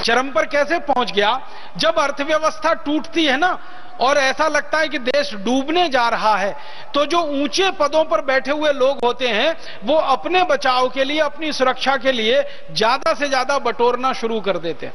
चरम पर कैसे पहुंच गया? जब अर्थव्यवस्था टूटती है ना और ऐसा लगता है कि देश डूबने जा रहा है, तो जो ऊंचे पदों पर बैठे हुए लोग होते हैं वो अपने बचाव के लिए, अपनी सुरक्षा के लिए ज्यादा से ज्यादा बटोरना शुरू कर देते हैं।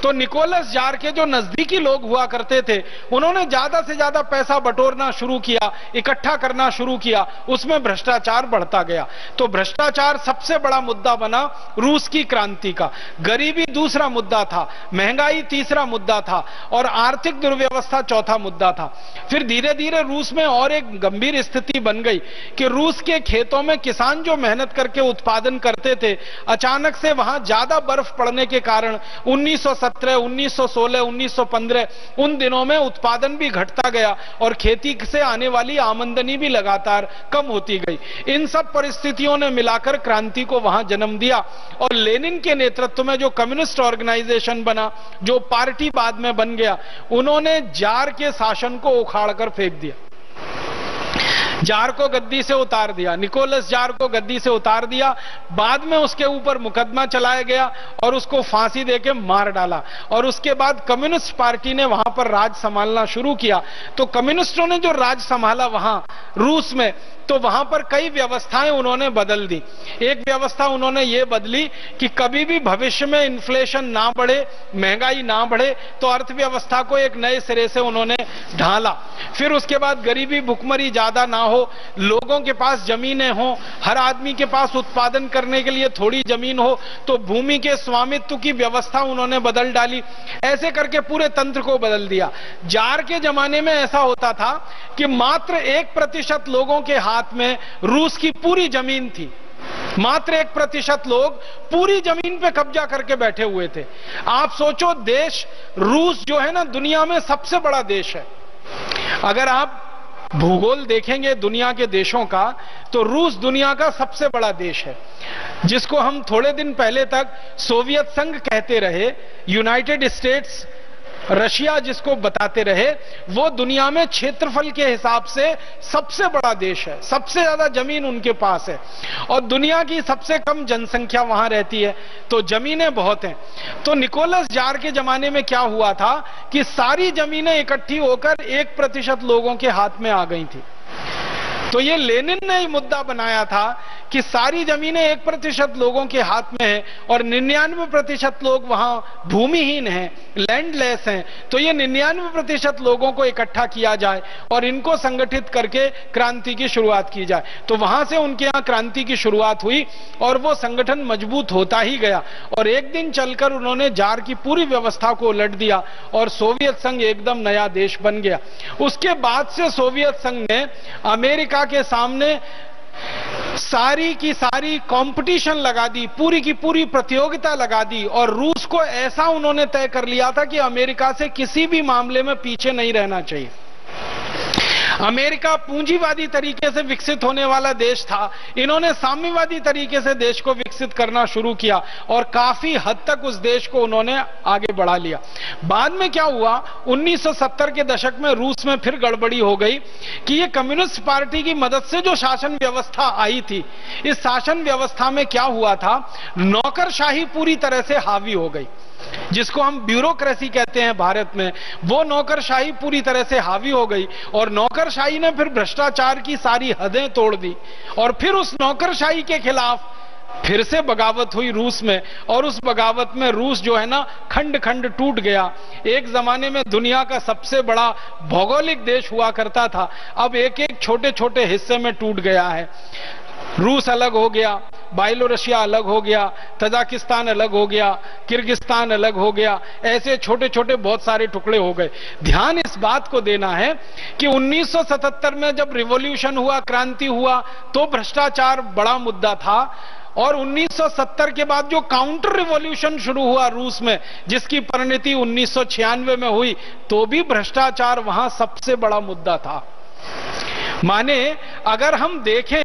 तो निकोलस जार के जो नजदीकी लोग हुआ करते थे, उन्होंने ज्यादा से ज्यादा पैसा बटोरना शुरू किया, इकट्ठा करना शुरू किया, उसमें भ्रष्टाचार बढ़ता गया। तो भ्रष्टाचार सबसे बड़ा मुद्दा बना रूस की क्रांति का। गरीबी दूसरा मुद्दा था, महंगाई तीसरा मुद्दा था और आर्थिक दुर्व्यवस्था चौथा मुद्दा था। फिर धीरे धीरे रूस में और एक गंभीर स्थिति बन गई कि रूस के खेतों में किसान जो मेहनत करके उत्पादन करते थे, अचानक से वहां ज्यादा बर्फ पड़ने के कारण 1917, 1916, 1915 उन दिनों में उत्पादन भी घटता गया और खेती से आने वाली आमदनी भी लगातार कम होती गई। इन सब परिस्थितियों ने मिलाकर क्रांति को वहां जन्म दिया और लेनिन के नेतृत्व में जो कम्युनिस्ट ऑर्गेनाइजेशन बना, जो पार्टी बाद में बन गया, उन्होंने जार के शासन को उखाड़कर फेंक दिया, जार को गद्दी से उतार दिया, निकोलस जार को गद्दी से उतार दिया। बाद में उसके ऊपर मुकदमा चलाया गया और उसको फांसी देके मार डाला और उसके बाद कम्युनिस्ट पार्टी ने वहां पर राज संभालना शुरू किया। तो कम्युनिस्टों ने जो राज संभाला वहां रूस में, तो वहां पर कई व्यवस्थाएं उन्होंने बदल दी। एक व्यवस्था उन्होंने ये बदली कि कभी भी भविष्य में इन्फ्लेशन ना बढ़े, महंगाई ना बढ़े, तो अर्थव्यवस्था को एक नए सिरे से उन्होंने ढाला। फिर उसके बाद गरीबी, भुखमरी ज्यादा ना हो, लोगों के पास जमीनें हो, हर आदमी के पास उत्पादन करने के लिए थोड़ी जमीन हो, तो भूमि के स्वामित्व की व्यवस्था उन्होंने बदल डाली। ऐसे करके पूरे तंत्र को बदल दिया। जार के जमाने में ऐसा होता था कि मात्र 1% लोगों के हाथ में रूस की पूरी जमीन थी, मात्र 1% लोग पूरी जमीन पे कब्जा करके बैठे हुए थे। आप सोचो, देश रूस जो है ना, दुनिया में सबसे बड़ा देश है। अगर आप भूगोल देखेंगे दुनिया के देशों का, तो रूस दुनिया का सबसे बड़ा देश है, जिसको हम थोड़े दिन पहले तक सोवियत संघ कहते रहे, यूनाइटेड स्टेट्स, रशिया जिसको बताते रहे, वो दुनिया में क्षेत्रफल के हिसाब से सबसे बड़ा देश है, सबसे ज्यादा जमीन उनके पास है और दुनिया की सबसे कम जनसंख्या वहां रहती है, तो जमीनें बहुत हैं। तो निकोलस जार के जमाने में क्या हुआ था कि सारी जमीनें इकट्ठी होकर 1% लोगों के हाथ में आ गई थी। तो ये लेनिन ने ही मुद्दा बनाया था कि सारी जमीनें 1% लोगों के हाथ में है और 99% लोग वहां भूमिहीन हैं, लैंडलेस हैं। तो ये 99% लोगों को इकट्ठा किया जाए और इनको संगठित करके क्रांति की शुरुआत की जाए। तो वहां से उनके यहां क्रांति की शुरुआत हुई और वो संगठन मजबूत होता ही गया और एक दिन चलकर उन्होंने जार की पूरी व्यवस्था को उलट दिया और सोवियत संघ एकदम नया देश बन गया। उसके बाद से सोवियत संघ ने अमेरिका के सामने सारी की सारी कंपटीशन लगा दी, पूरी की पूरी प्रतियोगिता लगा दी और रूस को ऐसा उन्होंने तय कर लिया था कि अमेरिका से किसी भी मामले में पीछे नहीं रहना चाहिए। अमेरिका पूंजीवादी तरीके से विकसित होने वाला देश था, इन्होंने साम्यवादी तरीके से देश को विकसित करना शुरू किया और काफी हद तक उस देश को उन्होंने आगे बढ़ा लिया। बाद में क्या हुआ, 1970 के दशक में रूस में फिर गड़बड़ी हो गई कि ये कम्युनिस्ट पार्टी की मदद से जो शासन व्यवस्था आई थी, इस शासन व्यवस्था में क्या हुआ था, नौकरशाही पूरी तरह से हावी हो गई, जिसको हम ब्यूरोक्रेसी कहते हैं भारत में, वो नौकरशाही पूरी तरह से हावी हो गई और नौकरशाही ने फिर भ्रष्टाचार की सारी हदें तोड़ दी और फिर उस नौकरशाही के खिलाफ फिर से बगावत हुई रूस में, और उस बगावत में रूस जो है ना खंड खंड टूट गया। एक जमाने में दुनिया का सबसे बड़ा भौगोलिक देश हुआ करता था, अब एक एक छोटे छोटे हिस्से में टूट गया है। रूस अलग हो गया, बायलोरसिया अलग हो गया, तजाकिस्तान अलग हो गया, किर्गिस्तान अलग हो गया, ऐसे छोटे छोटे बहुत सारे टुकड़े हो गए। ध्यान इस बात को देना है कि 1977 में जब रिवॉल्यूशन हुआ, क्रांति हुआ, तो भ्रष्टाचार बड़ा मुद्दा था, और 1970 के बाद जो काउंटर रिवॉल्यूशन शुरू हुआ रूस में, जिसकी परिणति 1996 में हुई, तो भी भ्रष्टाचार वहां सबसे बड़ा मुद्दा था। माने अगर हम देखें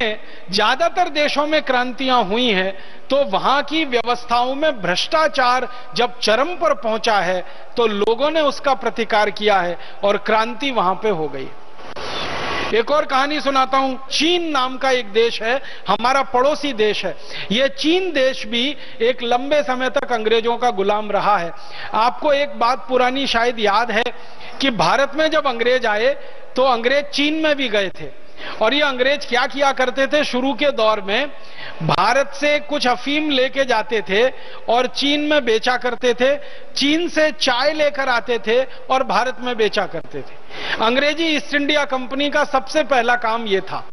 ज्यादातर देशों में क्रांतियां हुई हैं, तो वहां की व्यवस्थाओं में भ्रष्टाचार जब चरम पर पहुंचा है तो लोगों ने उसका प्रतिकार किया है और क्रांति वहां पे हो गई। एक और कहानी सुनाता हूं। चीन नाम का एक देश है, हमारा पड़ोसी देश है। यह चीन देश भी एक लंबे समय तक अंग्रेजों का गुलाम रहा है। आपको एक बात पुरानी शायद याद है कि भारत में जब अंग्रेज आए तो अंग्रेज चीन में भी गए थे, और ये अंग्रेज क्या किया करते थे, शुरू के दौर में भारत से कुछ अफीम लेके जाते थे और चीन में बेचा करते थे, चीन से चाय लेकर आते थे और भारत में बेचा करते थे। अंग्रेजी ईस्ट इंडिया कंपनी का सबसे पहला काम यह था।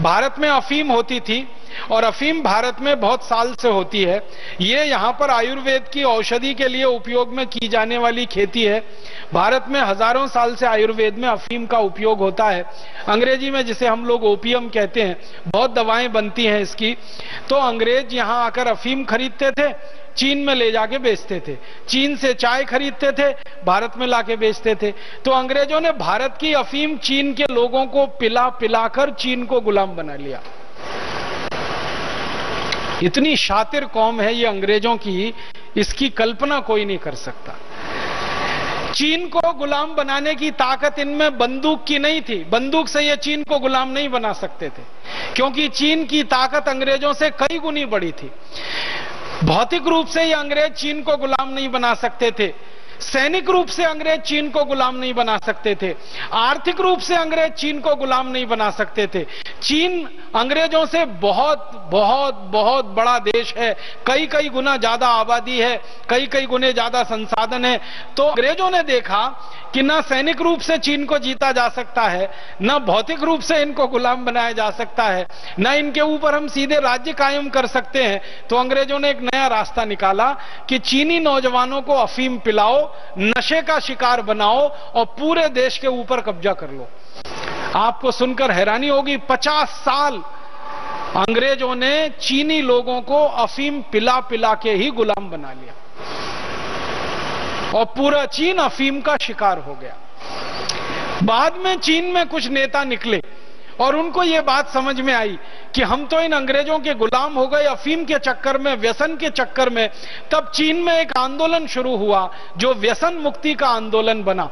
भारत में अफीम होती थी और अफीम भारत में बहुत साल से होती है। ये यहां पर आयुर्वेद की औषधि के लिए उपयोग में की जाने वाली खेती है। भारत में हजारों साल से आयुर्वेद में अफीम का उपयोग होता है, अंग्रेजी में जिसे हम लोग ओपियम कहते हैं। बहुत दवाएं बनती हैं इसकी। तो अंग्रेज यहां आकर अफीम खरीदते थे, चीन में ले जाके बेचते थे, चीन से चाय खरीदते थे, भारत में लाके बेचते थे। तो अंग्रेजों ने भारत की अफीम चीन के लोगों को पिला पिलाकर चीन को गुलाम बना लिया। इतनी शातिर कौम है ये अंग्रेजों की, इसकी कल्पना कोई नहीं कर सकता। चीन को गुलाम बनाने की ताकत इनमें बंदूक की नहीं थी। बंदूक से ये चीन को गुलाम नहीं बना सकते थे, क्योंकि चीन की ताकत अंग्रेजों से कई गुनी बड़ी थी। भौतिक रूप से ये अंग्रेज चीन को गुलाम नहीं बना सकते थे, सैनिक रूप से अंग्रेज चीन को गुलाम नहीं बना सकते थे, आर्थिक रूप से अंग्रेज चीन को गुलाम नहीं बना सकते थे। चीन अंग्रेजों से बहुत बहुत बहुत बड़ा देश है, कई कई गुना ज्यादा आबादी है, कई कई गुने ज्यादा संसाधन है। तो अंग्रेजों ने देखा कि ना सैनिक रूप से चीन को जीता जा सकता है, ना भौतिक रूप से इनको गुलाम बनाया जा सकता है, ना इनके ऊपर हम सीधे राज्य कायम कर सकते हैं। तो अंग्रेजों ने एक नया रास्ता निकाला कि चीनी नौजवानों को अफीम पिलाओ, नशे का शिकार बनाओ और पूरे देश के ऊपर कब्जा कर लो। आपको सुनकर हैरानी होगी, 50 साल अंग्रेजों ने चीनी लोगों को अफीम पिला पिला के ही गुलाम बना लिया और पूरा चीन अफीम का शिकार हो गया। बाद में चीन में कुछ नेता निकले और उनको यह बात समझ में आई कि हम तो इन अंग्रेजों के गुलाम हो गए अफीम के चक्कर में, व्यसन के चक्कर में। तब चीन में एक आंदोलन शुरू हुआ जो व्यसन मुक्ति का आंदोलन बना,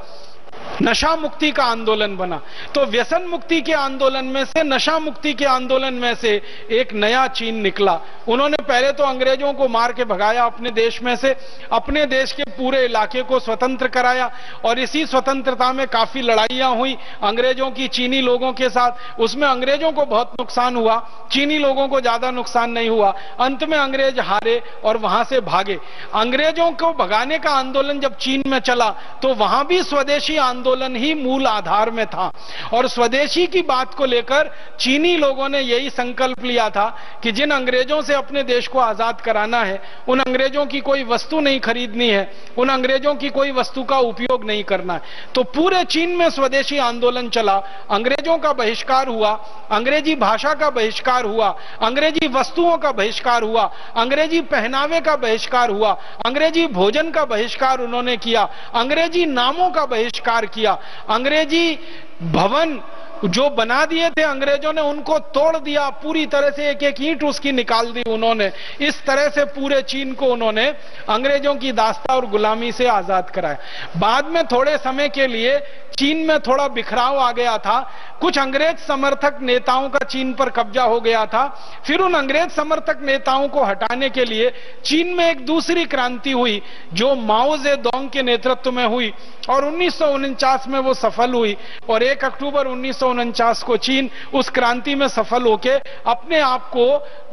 नशा मुक्ति का आंदोलन बना। तो व्यसन मुक्ति के आंदोलन में से, नशा मुक्ति के आंदोलन में से एक नया चीन निकला। उन्होंने पहले तो अंग्रेजों को मार के भगाया अपने देश में से, अपने देश के पूरे इलाके को स्वतंत्र कराया, और इसी स्वतंत्रता में काफी लड़ाइयां हुई अंग्रेजों की चीनी लोगों के साथ। उसमें अंग्रेजों को बहुत नुकसान हुआ, चीनी लोगों को ज्यादा नुकसान नहीं हुआ। अंत में अंग्रेज हारे और वहां से भागे। अंग्रेजों को भगाने का आंदोलन जब चीन में चला तो वहां भी स्वदेशी आंदोलन ही मूल आधार में था, और स्वदेशी की बात को लेकर चीनी लोगों ने यही संकल्प लिया था कि जिन अंग्रेजों से अपने देश को आजाद कराना है, उन अंग्रेजों की कोई वस्तु नहीं खरीदनी है, उन अंग्रेजों की कोई वस्तु का उपयोग नहीं करना है। तो पूरे चीन में स्वदेशी आंदोलन चला, अंग्रेजों का बहिष्कार हुआ, अंग्रेजी भाषा का बहिष्कार हुआ, अंग्रेजी वस्तुओं का बहिष्कार हुआ, अंग्रेजी पहनावे का बहिष्कार हुआ, अंग्रेजी भोजन का बहिष्कार उन्होंने किया, अंग्रेजी नामों का बहिष्कार किया, अंग्रेजी भवन जो बना दिए थे अंग्रेजों ने उनको तोड़ दिया, पूरी तरह से एक एक ईंट उसकी निकाल दी उन्होंने। इस तरह से पूरे चीन को उन्होंने अंग्रेजों की दास्ता और गुलामी से आजाद कराया। बाद में थोड़े समय के लिए चीन में थोड़ा बिखराव आ गया था, कुछ अंग्रेज समर्थक नेताओं का चीन पर कब्जा हो गया था। फिर उन अंग्रेज समर्थक नेताओं को हटाने के लिए चीन में एक दूसरी क्रांति हुई जो माओ जेडोंग के नेतृत्व में हुई, और 1949 में वो सफल हुई, और 1 अक्टूबर 1949 1949 को चीन उस क्रांति में सफल होकर अपने आप को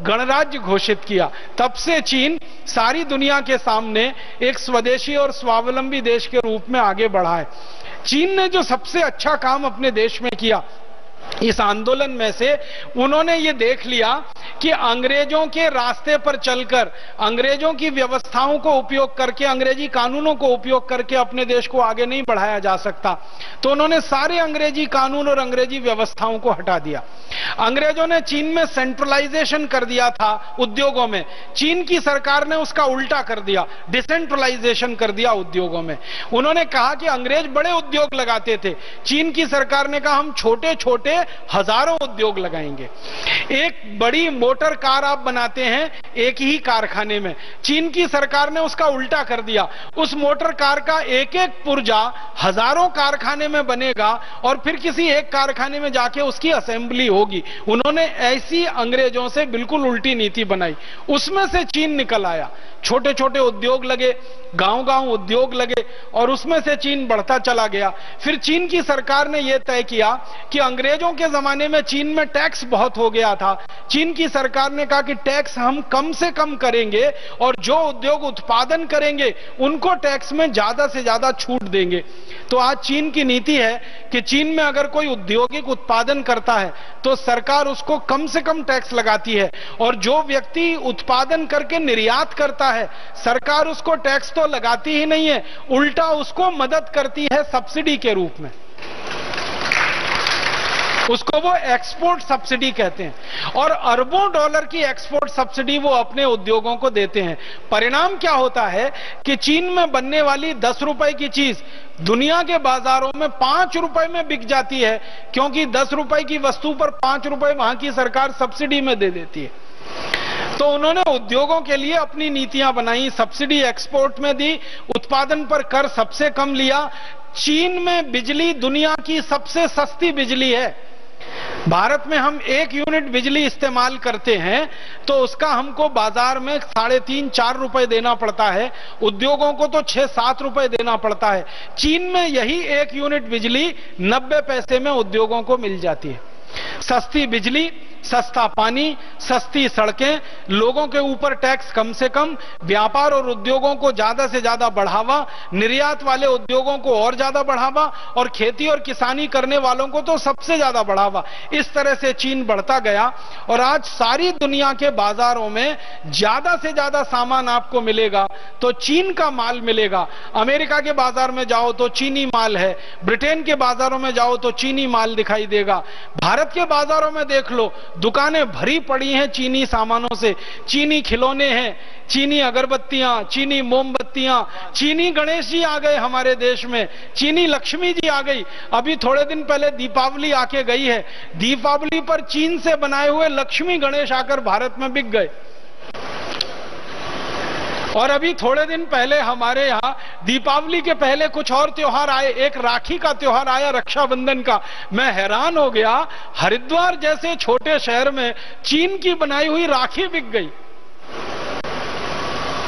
गणराज्य घोषित किया। तब से चीन सारी दुनिया के सामने एक स्वदेशी और स्वावलंबी देश के रूप में आगे बढ़ा है। चीन ने जो सबसे अच्छा काम अपने देश में किया, इस आंदोलन में से उन्होंने ये देख लिया कि अंग्रेजों के रास्ते पर चलकर, अंग्रेजों की व्यवस्थाओं को उपयोग करके, अंग्रेजी कानूनों को उपयोग करके अपने देश को आगे नहीं बढ़ाया जा सकता। तो उन्होंने सारे अंग्रेजी कानून और अंग्रेजी व्यवस्थाओं को हटा दिया। अंग्रेजों ने चीन में सेंट्रलाइजेशन कर दिया था उद्योगों में, चीन की सरकार ने उसका उल्टा कर दिया, डिसेंट्रलाइजेशन कर दिया उद्योगों में। उन्होंने कहा कि अंग्रेज बड़े उद्योग लगाते थे, चीन की सरकार ने कहा हम छोटे छोटे हजारों उद्योग लगाएंगे। एक बड़ी मोटर कार आप बनाते हैं एक ही कारखाने में, चीन की सरकार ने उसका उल्टा कर दिया। उस मोटर कार का एक एक पुर्जा हजारों कारखाने में बनेगा और फिर किसी एक कारखाने में जाके उसकी असेंबली होगी। उन्होंने ऐसी अंग्रेजों से बिल्कुल उल्टी नीति बनाई, उसमें से चीन निकल आया। छोटे छोटे उद्योग लगे, गांव गांव उद्योग लगे और उसमें से चीन बढ़ता चला गया। फिर चीन की सरकार ने यह तय किया कि अंग्रेजों के जमाने में चीन में टैक्स बहुत हो गया था। चीन की सरकार ने कहा कि टैक्स हम कम से कम करेंगे और जो उद्योग उत्पादन करेंगे उनको टैक्स में ज्यादा से ज्यादा छूट देंगे। तो आज चीन की नीति है कि चीन में अगर कोई औद्योगिक उत्पादन करता है तो सरकार उसको कम से कम टैक्स लगाती है और जो व्यक्ति उत्पादन करके निर्यात करता है सरकार उसको टैक्स तो लगाती ही नहीं है, उल्टा उसको मदद करती है सब्सिडी के रूप में। उसको वो एक्सपोर्ट सब्सिडी कहते हैं और अरबों डॉलर की एक्सपोर्ट सब्सिडी वो अपने उद्योगों को देते हैं। परिणाम क्या होता है कि चीन में बनने वाली 10 रुपए की चीज दुनिया के बाजारों में 5 रुपए में बिक जाती है, क्योंकि 10 रुपए की वस्तु पर 5 रुपए वहां की सरकार सब्सिडी में दे देती है। तो उन्होंने उद्योगों के लिए अपनी नीतियां बनाई, सब्सिडी एक्सपोर्ट में दी, उत्पादन पर कर सबसे कम लिया। चीन में बिजली दुनिया की सबसे सस्ती बिजली है। भारत में हम 1 यूनिट बिजली इस्तेमाल करते हैं तो उसका हमको बाजार में 3.5-4 रुपए देना पड़ता है, उद्योगों को तो 6-7 रुपए देना पड़ता है। चीन में यही 1 यूनिट बिजली 90 पैसे में उद्योगों को मिल जाती है। सस्ती बिजली, सस्ता पानी, सस्ती सड़कें, लोगों के ऊपर टैक्स कम से कम, व्यापार और उद्योगों को ज्यादा से ज्यादा बढ़ावा, निर्यात वाले उद्योगों को और ज्यादा बढ़ावा और खेती और किसानी करने वालों को तो सबसे ज्यादा बढ़ावा। इस तरह से चीन बढ़ता गया और आज सारी दुनिया के बाजारों में ज्यादा से ज्यादा सामान आपको मिलेगा तो चीन का माल मिलेगा। अमेरिका के बाजार में जाओ तो चीनी माल है, ब्रिटेन के बाजारों में जाओ तो चीनी माल दिखाई देगा। भारत के बाजारों में देख लो, दुकानें भरी पड़ी हैं चीनी सामानों से, चीनी खिलौने हैं, चीनी अगरबत्तियां, चीनी मोमबत्तियां, चीनी गणेश जी आ गए हमारे देश में, चीनी लक्ष्मी जी आ गई। अभी थोड़े दिन पहले दीपावली आके गई है, दीपावली पर चीन से बनाए हुए लक्ष्मी गणेश आकर भारत में बिक गए। और अभी थोड़े दिन पहले हमारे यहां दीपावली के पहले कुछ और त्योहार आए, एक राखी का त्योहार आया, रक्षाबंधन का। मैं हैरान हो गया, हरिद्वार जैसे छोटे शहर में चीन की बनाई हुई राखी बिक गई।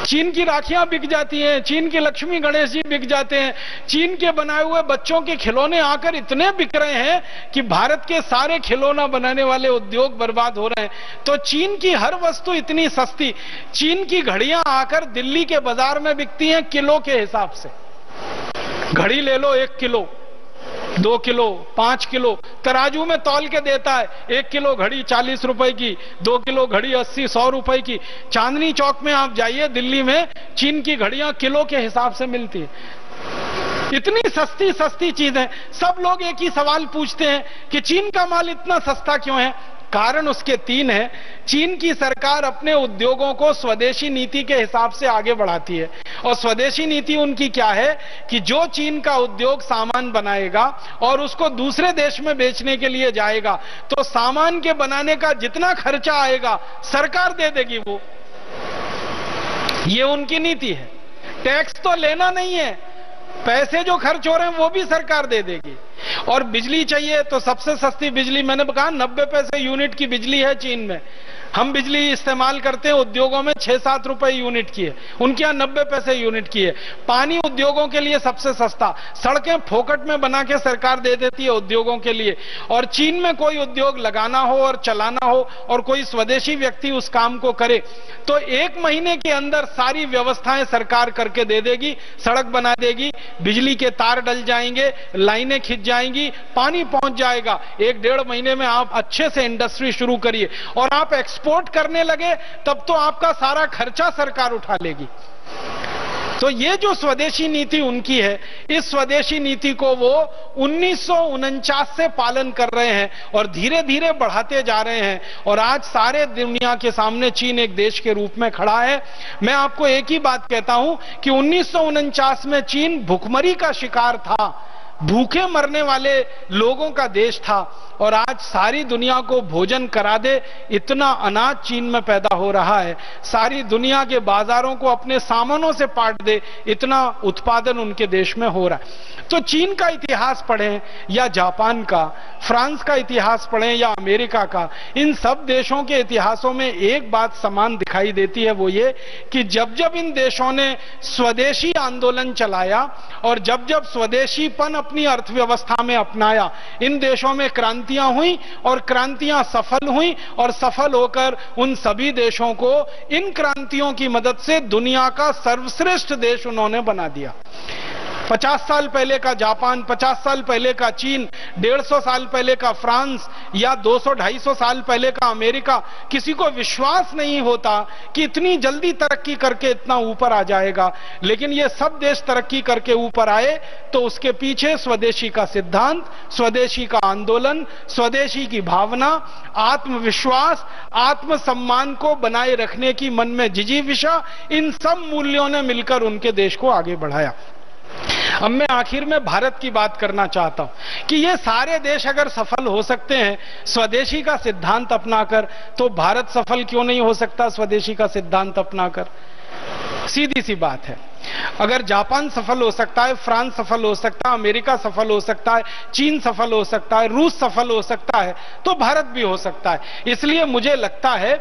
चीन की राखियां बिक जाती हैं, चीन के लक्ष्मी गणेश जी बिक जाते हैं, चीन के बनाए हुए बच्चों के खिलौने आकर इतने बिक रहे हैं कि भारत के सारे खिलौना बनाने वाले उद्योग बर्बाद हो रहे हैं। तो चीन की हर वस्तु इतनी सस्ती, चीन की घड़ियां आकर दिल्ली के बाजार में बिकती हैं किलो के हिसाब से। घड़ी ले लो 1 किलो, 2 किलो, 5 किलो, तराजू में तौल के देता है। 1 किलो घड़ी 40 रुपए की, 2 किलो घड़ी 80-100 रुपए की। चांदनी चौक में आप जाइए दिल्ली में, चीन की घड़ियां किलो के हिसाब से मिलती है। इतनी सस्ती सस्ती चीजें। सब लोग एक ही सवाल पूछते हैं कि चीन का माल इतना सस्ता क्यों है? कारण उसके 3 हैं। चीन की सरकार अपने उद्योगों को स्वदेशी नीति के हिसाब से आगे बढ़ाती है और स्वदेशी नीति उनकी क्या है कि जो चीन का उद्योग सामान बनाएगा और उसको दूसरे देश में बेचने के लिए जाएगा तो सामान के बनाने का जितना खर्चा आएगा सरकार दे देगी। वो ये उनकी नीति है। टैक्स तो लेना नहीं है, पैसे जो खर्च हो रहे हैं वो भी सरकार दे देगी। और बिजली चाहिए तो सबसे सस्ती बिजली, मैंने कहा 90 पैसे यूनिट की बिजली है चीन में। हम बिजली इस्तेमाल करते हैं उद्योगों में 6-7 रुपए यूनिट की है, उनके यहां 90 पैसे यूनिट की है। पानी उद्योगों के लिए सबसे सस्ता, सड़कें फोकट में बना के सरकार दे देती है उद्योगों के लिए। और चीन में कोई उद्योग लगाना हो और चलाना हो और कोई स्वदेशी व्यक्ति उस काम को करे तो 1 महीने के अंदर सारी व्यवस्थाएं सरकार करके दे देगी, सड़क बना देगी, बिजली के तार डल जाएंगे, लाइनें खिंच जाएंगी, पानी पहुंच जाएगा। 1-1.5 महीने में आप अच्छे से इंडस्ट्री शुरू करिए और आप एक्सपोर्ट करने लगे तब तो आपका सारा खर्चा सरकार उठा लेगी। तो ये जो स्वदेशी नीति उनकी है, इस स्वदेशी नीति को वो 1949 से पालन कर रहे हैं और धीरे धीरे बढ़ाते जा रहे हैं। और आज सारे दुनिया के सामने चीन एक देश के रूप में खड़ा है। मैं आपको एक ही बात कहता हूं कि 1949 में चीन भुखमरी का शिकार था, भूखे मरने वाले लोगों का देश था और आज सारी दुनिया को भोजन करा दे इतना अनाज चीन में पैदा हो रहा है, सारी दुनिया के बाजारों को अपने सामानों से पाट दे इतना उत्पादन उनके देश में हो रहा है। तो चीन का इतिहास पढ़ें या जापान का, फ्रांस का इतिहास पढ़ें या अमेरिका का, इन सब देशों के इतिहासों में एक बात समान दिखाई देती है, वो ये कि जब जब इन देशों ने स्वदेशी आंदोलन चलाया और जब जब स्वदेशीपन अपनी अर्थव्यवस्था में अपनाया, इन देशों में क्रांतियां हुई और क्रांतियां सफल हुई और सफल होकर उन सभी देशों को इन क्रांतियों की मदद से दुनिया का सर्वश्रेष्ठ देश उन्होंने बना दिया। 50 साल पहले का जापान, 50 साल पहले का चीन, 150 साल पहले का फ्रांस या 200-250 साल पहले का अमेरिका, किसी को विश्वास नहीं होता कि इतनी जल्दी तरक्की करके इतना ऊपर आ जाएगा। लेकिन ये सब देश तरक्की करके ऊपर आए तो उसके पीछे स्वदेशी का सिद्धांत, स्वदेशी का आंदोलन, स्वदेशी की भावना, आत्मविश्वास, आत्मसम्मान को बनाए रखने की मन में जिजीविषा, इन सब मूल्यों ने मिलकर उनके देश को आगे बढ़ाया। अब मैं आखिर में भारत की बात करना चाहता हूं कि ये सारे देश अगर सफल हो सकते हैं स्वदेशी का सिद्धांत अपनाकर, तो भारत सफल क्यों नहीं हो सकता स्वदेशी का सिद्धांत अपनाकर? सीधी सी बात है। अगर जापान सफल हो सकता है, फ्रांस सफल हो सकता है, अमेरिका सफल हो सकता है, चीन सफल हो सकता है, रूस सफल हो सकता है, तो भारत भी हो सकता है। इसलिए मुझे लगता है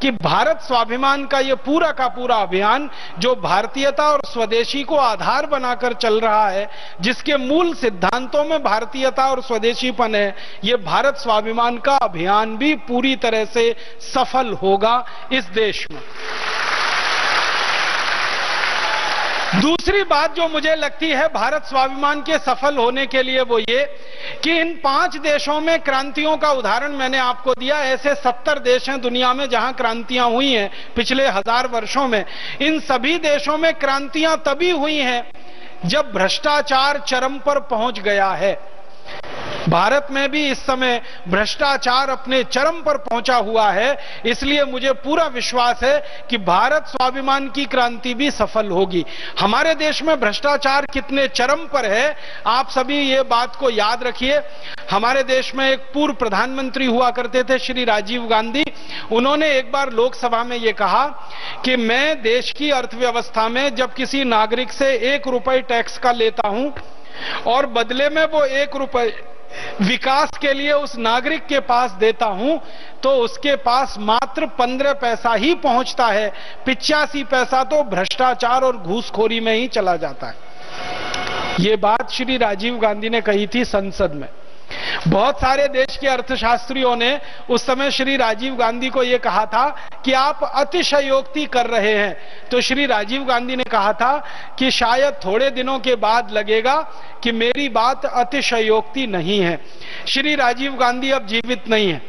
कि भारत स्वाभिमान का ये पूरा का पूरा अभियान जो भारतीयता और स्वदेशी को आधार बनाकर चल रहा है, जिसके मूल सिद्धांतों में भारतीयता और स्वदेशीपन है, ये भारत स्वाभिमान का अभियान भी पूरी तरह से सफल होगा इस देश में। दूसरी बात जो मुझे लगती है भारत स्वाभिमान के सफल होने के लिए, वो ये कि इन 5 देशों में क्रांतियों का उदाहरण मैंने आपको दिया। ऐसे 70 देश हैं दुनिया में जहां क्रांतियां हुई हैं पिछले 1000 वर्षों में। इन सभी देशों में क्रांतियां तभी हुई हैं जब भ्रष्टाचार चरम पर पहुंच गया है। भारत में भी इस समय भ्रष्टाचार अपने चरम पर पहुंचा हुआ है। इसलिए मुझे पूरा विश्वास है कि भारत स्वाभिमान की क्रांति भी सफल होगी। हमारे देश में भ्रष्टाचार कितने चरम पर है, आप सभी ये बात को याद रखिए। हमारे देश में एक पूर्व प्रधानमंत्री हुआ करते थे, श्री राजीव गांधी। उन्होंने एक बार लोकसभा में ये कहा कि मैं देश की अर्थव्यवस्था में जब किसी नागरिक से 1 रुपए टैक्स का लेता हूं और बदले में वो 1 रुपए विकास के लिए उस नागरिक के पास देता हूं, तो उसके पास मात्र 15 पैसा ही पहुंचता है, 85 पैसा तो भ्रष्टाचार और घूसखोरी में ही चला जाता है। ये बात श्री राजीव गांधी ने कही थी संसद में। बहुत सारे देश के अर्थशास्त्रियों ने उस समय श्री राजीव गांधी को यह कहा था कि आप अतिशयोक्ति कर रहे हैं। तो श्री राजीव गांधी ने कहा था कि शायद थोड़े दिनों के बाद लगेगा कि मेरी बात अतिशयोक्ति नहीं है। श्री राजीव गांधी अब जीवित नहीं है,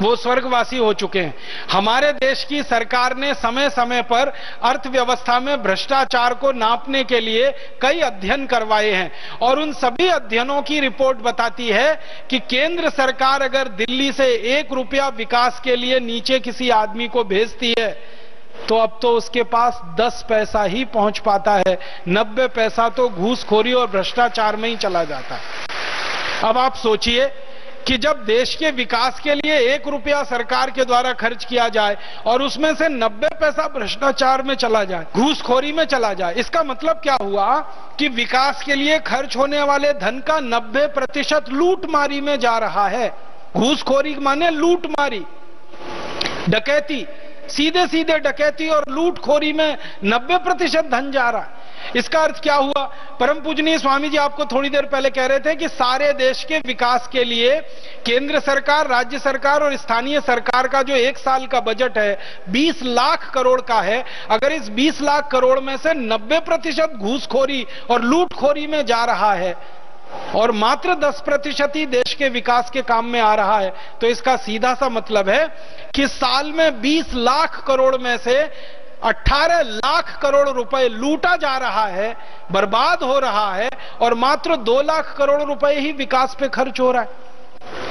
वो स्वर्गवासी हो चुके हैं। हमारे देश की सरकार ने समय समय पर अर्थव्यवस्था में भ्रष्टाचार को नापने के लिए कई अध्ययन करवाए हैं और उन सभी अध्ययनों की रिपोर्ट बताती है कि केंद्र सरकार अगर दिल्ली से 1 रुपया विकास के लिए नीचे किसी आदमी को भेजती है तो अब तो उसके पास 10 पैसा ही पहुंच पाता है, 90 पैसा तो घूसखोरी और भ्रष्टाचार में ही चला जाता है। अब आप सोचिए कि जब देश के विकास के लिए 1 रुपया सरकार के द्वारा खर्च किया जाए और उसमें से 90 पैसा भ्रष्टाचार में चला जाए, घूसखोरी में चला जाए, इसका मतलब क्या हुआ कि विकास के लिए खर्च होने वाले धन का 90% लूटमारी में जा रहा है। घूसखोरी माने लूटमारी। डकैती, सीधे सीधे डकैती और लूटखोरी में 90% धन जा रहा है। इसका अर्थ क्या हुआ? परम पूजनीय स्वामी जी आपको थोड़ी देर पहले कह रहे थे कि सारे देश के विकास के लिए केंद्र सरकार, राज्य सरकार और स्थानीय सरकार का जो 1 साल का बजट है 20 लाख करोड़ का है। अगर इस 20 लाख करोड़ में से 90% घूसखोरी और लूटखोरी में जा रहा है और मात्र 10% ही देश के विकास के काम में आ रहा है, तो इसका सीधा सा मतलब है कि साल में 20 लाख करोड़ में से 18 लाख करोड़ रुपए लूटा जा रहा है, बर्बाद हो रहा है, और मात्र 2 लाख करोड़ रुपए ही विकास पे खर्च हो रहा है।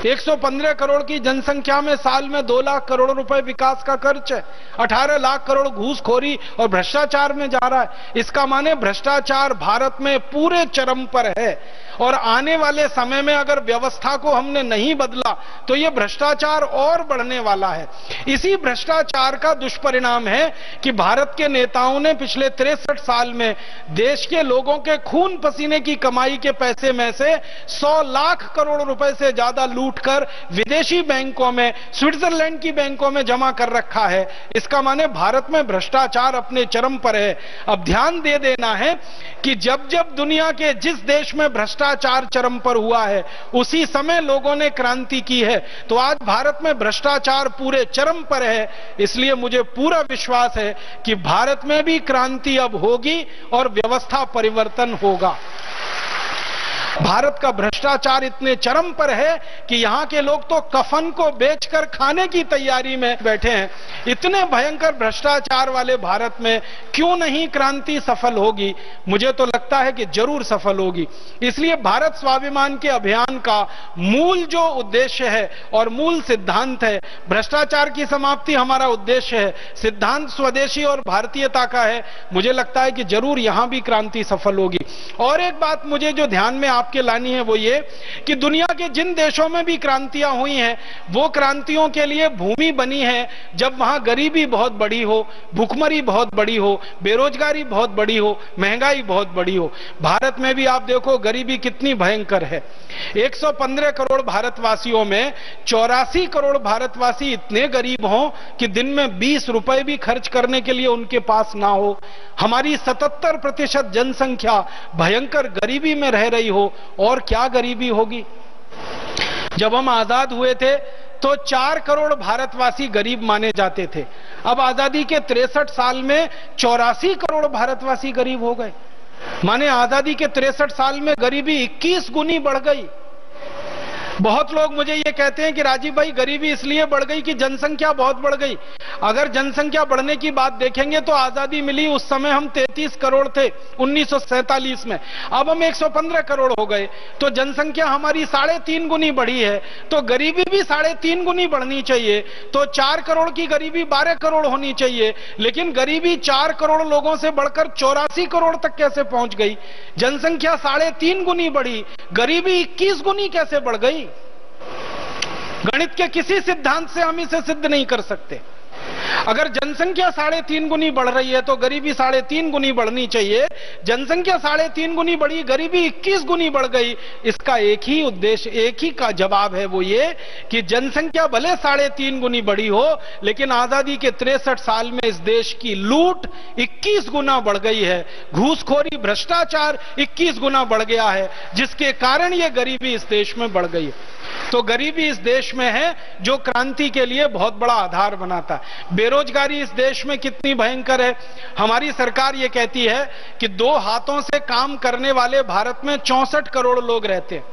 115 करोड़ की जनसंख्या में साल में 2 लाख करोड़ रुपए विकास का खर्च है, 18 लाख करोड़ घूसखोरी और भ्रष्टाचार में जा रहा है। इसका माने भ्रष्टाचार भारत में पूरे चरम पर है, और आने वाले समय में अगर व्यवस्था को हमने नहीं बदला तो यह भ्रष्टाचार और बढ़ने वाला है। इसी भ्रष्टाचार का दुष्परिणाम है कि भारत के नेताओं ने पिछले 63 साल में देश के लोगों के खून पसीने की कमाई के पैसे में से 100 लाख करोड़ रुपए से ज्यादा लूटकर विदेशी बैंकों में, स्विट्जरलैंड की बैंकों में जमा कर रखा है। इसका माने भारत में भ्रष्टाचार अपने चरम पर है। अब ध्यान दे देना है कि जब जब दुनिया के जिस देश में भ्रष्टाचार चरम पर हुआ है उसी समय लोगों ने क्रांति की है। तो आज भारत में भ्रष्टाचार पूरे चरम पर है, इसलिए मुझे पूरा विश्वास है कि भारत में भी क्रांति अब होगी और व्यवस्था परिवर्तन होगा। भारत का भ्रष्टाचार इतने चरम पर है कि यहां के लोग तो कफन को बेचकर खाने की तैयारी में बैठे हैं। इतने भयंकर भ्रष्टाचार वाले भारत में क्यों नहीं क्रांति सफल होगी? मुझे तो लगता है कि जरूर सफल होगी। इसलिए भारत स्वाभिमान के अभियान का मूल जो उद्देश्य है और मूल सिद्धांत है, भ्रष्टाचार की समाप्ति हमारा उद्देश्य है, सिद्धांत स्वदेशी और भारतीयता का है। मुझे लगता है कि जरूर यहां भी क्रांति सफल होगी। और एक बात मुझे जो ध्यान में आपके लानी है वो ये कि दुनिया के जिन देशों में भी क्रांतियां हुई हैं वो क्रांतियों के लिए भूमि बनी है जब वहां गरीबी बहुत बड़ी हो, भूखमरी बहुत बड़ी हो, बेरोजगारी बहुत बड़ी हो, महंगाई बहुत बड़ी हो। भारत में भी आप देखो गरीबी कितनी भयंकर है। 115 करोड़ भारतवासियों में 84 करोड़ भारतवासी इतने गरीब हों कि दिन में 20 रुपए भी खर्च करने के लिए उनके पास ना हो। हमारी 77% जनसंख्या भयंकर गरीबी में रह रही हो। और क्या गरीबी होगी? जब हम आजाद हुए थे तो 4 करोड़ भारतवासी गरीब माने जाते थे। अब आजादी के 63 साल में 84 करोड़ भारतवासी गरीब हो गए। माने आजादी के 63 साल में गरीबी 21 गुनी बढ़ गई। बहुत लोग मुझे ये कहते हैं कि राजीव भाई गरीबी इसलिए बढ़ गई कि जनसंख्या बहुत बढ़ गई। अगर जनसंख्या बढ़ने की बात देखेंगे तो आजादी मिली उस समय हम 33 करोड़ थे 1947 में, अब हम 115 करोड़ हो गए, तो जनसंख्या हमारी 3.5 गुनी बढ़ी है। तो गरीबी भी 3.5 गुनी बढ़नी चाहिए। तो 4 करोड़ की गरीबी 12 करोड़ होनी चाहिए, लेकिन गरीबी 4 करोड़ लोगों से बढ़कर 84 करोड़ तक कैसे पहुंच गई? जनसंख्या 3.5 गुनी बढ़ी, गरीबी 21 गुनी कैसे बढ़ गई? गणित के किसी सिद्धांत से हम इसे सिद्ध नहीं कर सकते। अगर जनसंख्या 3.5 गुनी बढ़ रही है तो गरीबी 3.5 गुनी बढ़नी चाहिए। जनसंख्या 3.5 गुनी बढ़ी, गरीबी 21 गुनी बढ़ गई। इसका एक ही उद्देश्य, एक ही का जवाब है, वो ये कि जनसंख्या भले 3.5 गुनी बढ़ी हो, लेकिन आजादी के 63 साल में इस देश की लूट 21 गुना बढ़ गई है। घूसखोरी, भ्रष्टाचार 21 गुना बढ़ गया है, जिसके कारण ये गरीबी इस देश में बढ़ गई है। तो गरीबी इस देश में है जो क्रांति के लिए बहुत बड़ा आधार बनाता है। बेरोजगारी इस देश में कितनी भयंकर है। हमारी सरकार ये कहती है कि 2 हाथों से काम करने वाले भारत में 64 करोड़ लोग रहते हैं,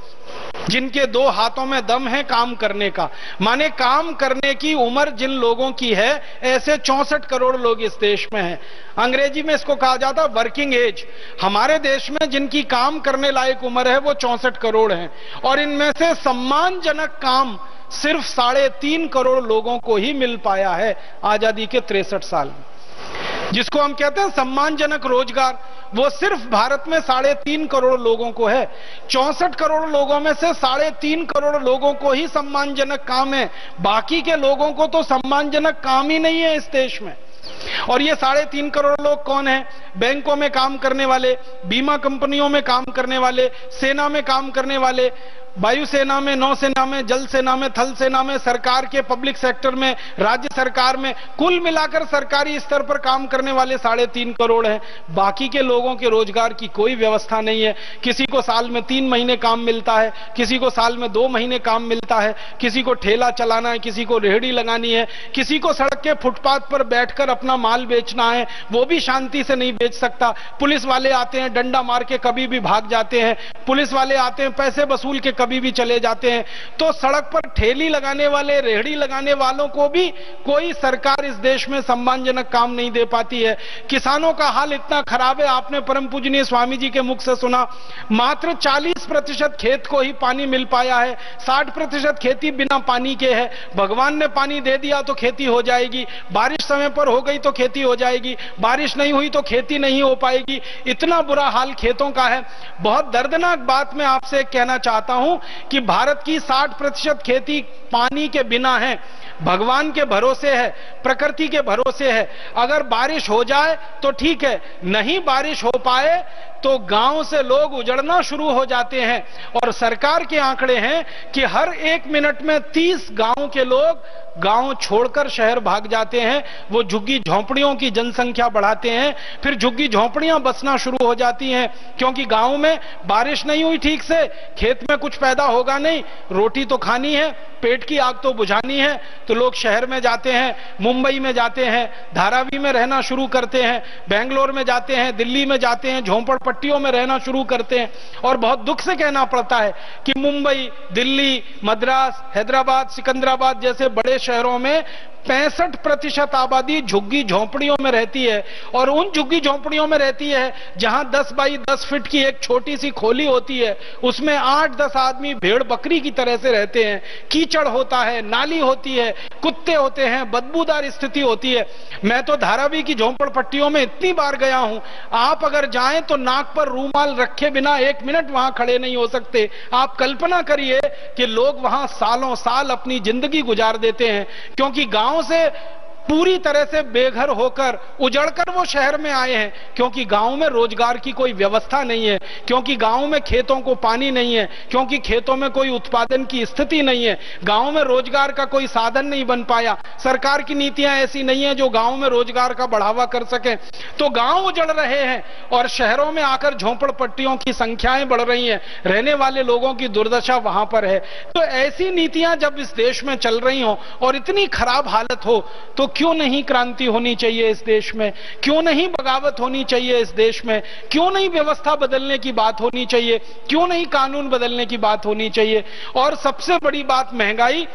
जिनके 2 हाथों में दम है काम करने का। माने काम करने की उम्र जिन लोगों की है, ऐसे 64 करोड़ लोग इस देश में हैं। अंग्रेजी में इसको कहा जाता है वर्किंग एज। हमारे देश में जिनकी काम करने लायक उम्र है वो 64 करोड़ हैं, और इनमें से सम्मानजनक काम सिर्फ 3.5 करोड़ लोगों को ही मिल पाया है आजादी के 63 साल में। जिसको हम कहते हैं सम्मानजनक रोजगार, वो सिर्फ भारत में 3.5 करोड़ लोगों को है। 64 करोड़ लोगों में से 3.5 करोड़ लोगों को ही सम्मानजनक काम है, बाकी के लोगों को तो सम्मानजनक काम ही नहीं है इस देश में। और ये 3.5 करोड़ लोग कौन हैं? बैंकों में काम करने वाले, बीमा कंपनियों में काम करने वाले, सेना में काम करने वाले, वायुसेना में, नौसेना में, जल सेना में, थल सेना में, सरकार के पब्लिक सेक्टर में, राज्य सरकार में, कुल मिलाकर सरकारी स्तर पर काम करने वाले 3.5 करोड़ हैं। बाकी के लोगों के रोजगार की कोई व्यवस्था नहीं है। किसी को साल में 3 महीने काम मिलता है, किसी को साल में 2 महीने काम मिलता है, किसी को ठेला चलाना है, किसी को रेहड़ी लगानी है, किसी को सड़क के फुटपाथ पर बैठकर अपना माल बेचना है, वो भी शांति से नहीं बेच सकता। पुलिस वाले आते हैं, डंडा मार के कभी भी भाग जाते हैं, पुलिस वाले आते हैं, पैसे वसूल के कभी भी चले जाते हैं। तो सड़क पर ठेली लगाने वाले, रेहड़ी लगाने वालों को भी कोई सरकार इस देश में सम्मानजनक काम नहीं दे पाती है। किसानों का हाल इतना खराब है, आपने परम पूजनीय स्वामी जी के मुख से सुना, मात्र 40% खेत को ही पानी मिल पाया है, 60% खेती बिना पानी के है। भगवान ने पानी दे दिया तो खेती हो जाएगी, बारिश समय पर हो गई तो खेती हो जाएगी, बारिश नहीं हुई तो खेती नहीं हो पाएगी। इतना बुरा हाल खेतों का है। बहुत दर्दनाक बात मैं आपसे कहना चाहता हूं कि भारत की 60% खेती पानी के बिना है, भगवान के भरोसे है, प्रकृति के भरोसे है। अगर बारिश हो जाए तो ठीक है, नहीं बारिश हो पाए तो गांव से लोग उजड़ना शुरू हो जाते हैं। और सरकार के आंकड़े हैं कि हर 1 मिनट में 30 गांव के लोग गांव छोड़कर शहर भाग जाते हैं। वो झुग्गी झोंपड़ियों की जनसंख्या बढ़ाते हैं, फिर झुग्गी झोंपड़ियां बसना शुरू हो जाती हैं, क्योंकि गांव में बारिश नहीं हुई ठीक से, खेत में कुछ पैदा होगा नहीं, रोटी तो खानी है, पेट की आग तो बुझानी है, तो लोग शहर में जाते हैं, मुंबई में जाते हैं, धारावी में रहना शुरू करते हैं, बेंगलोर में जाते हैं, दिल्ली में जाते हैं, झोंपड़पट्टियों में रहना शुरू करते हैं। और बहुत दुख से कहना पड़ता है कि मुंबई, दिल्ली, मद्रास, हैदराबाद, सिकंदराबाद जैसे बड़े शहरों में 65% आबादी झुग्गी झोंपड़ियों में रहती है। और उन झुग्गी झोंपड़ियों में रहती है जहां 10 बाई 10 फीट की एक छोटी सी खोली होती है, उसमें 8-10 आदमी भेड़ बकरी की तरह से रहते हैं। कीचड़ होता है, नाली होती है, कुत्ते होते हैं, बदबूदार स्थिति होती है। मैं तो धारावी की झोंपड़पट्टियों में इतनी बार गया हूं, आप अगर जाएं तो नाक पर रूमाल रखे बिना 1 मिनट वहां खड़े नहीं हो सकते। आप कल्पना करिए कि लोग वहां सालों साल अपनी जिंदगी गुजार देते हैं, क्योंकि गांव से पूरी तरह से बेघर होकर, उजड़कर वो शहर में आए हैं, क्योंकि गांव में रोजगार की कोई व्यवस्था नहीं है, क्योंकि गांव में खेतों को पानी नहीं है, क्योंकि खेतों में कोई उत्पादन की स्थिति नहीं है, गांव में रोजगार का कोई साधन नहीं बन पाया, सरकार की नीतियां ऐसी नहीं है जो गांव में रोजगार का बढ़ावा कर सके। तो गांव उजड़ रहे हैं और शहरों में आकर झोंपड़पट्टियों की संख्याएं बढ़ रही हैं, रहने वाले लोगों की दुर्दशा वहां पर है। तो ऐसी नीतियां जब इस देश में चल रही हो और इतनी खराब हालत हो, तो क्यों नहीं क्रांति होनी चाहिए इस देश में? क्यों नहीं बगावत होनी चाहिए इस देश में? क्यों नहीं व्यवस्था बदलने की बात होनी चाहिए? क्यों नहीं कानून बदलने की बात होनी चाहिए? और सबसे बड़ी बात, महंगाई,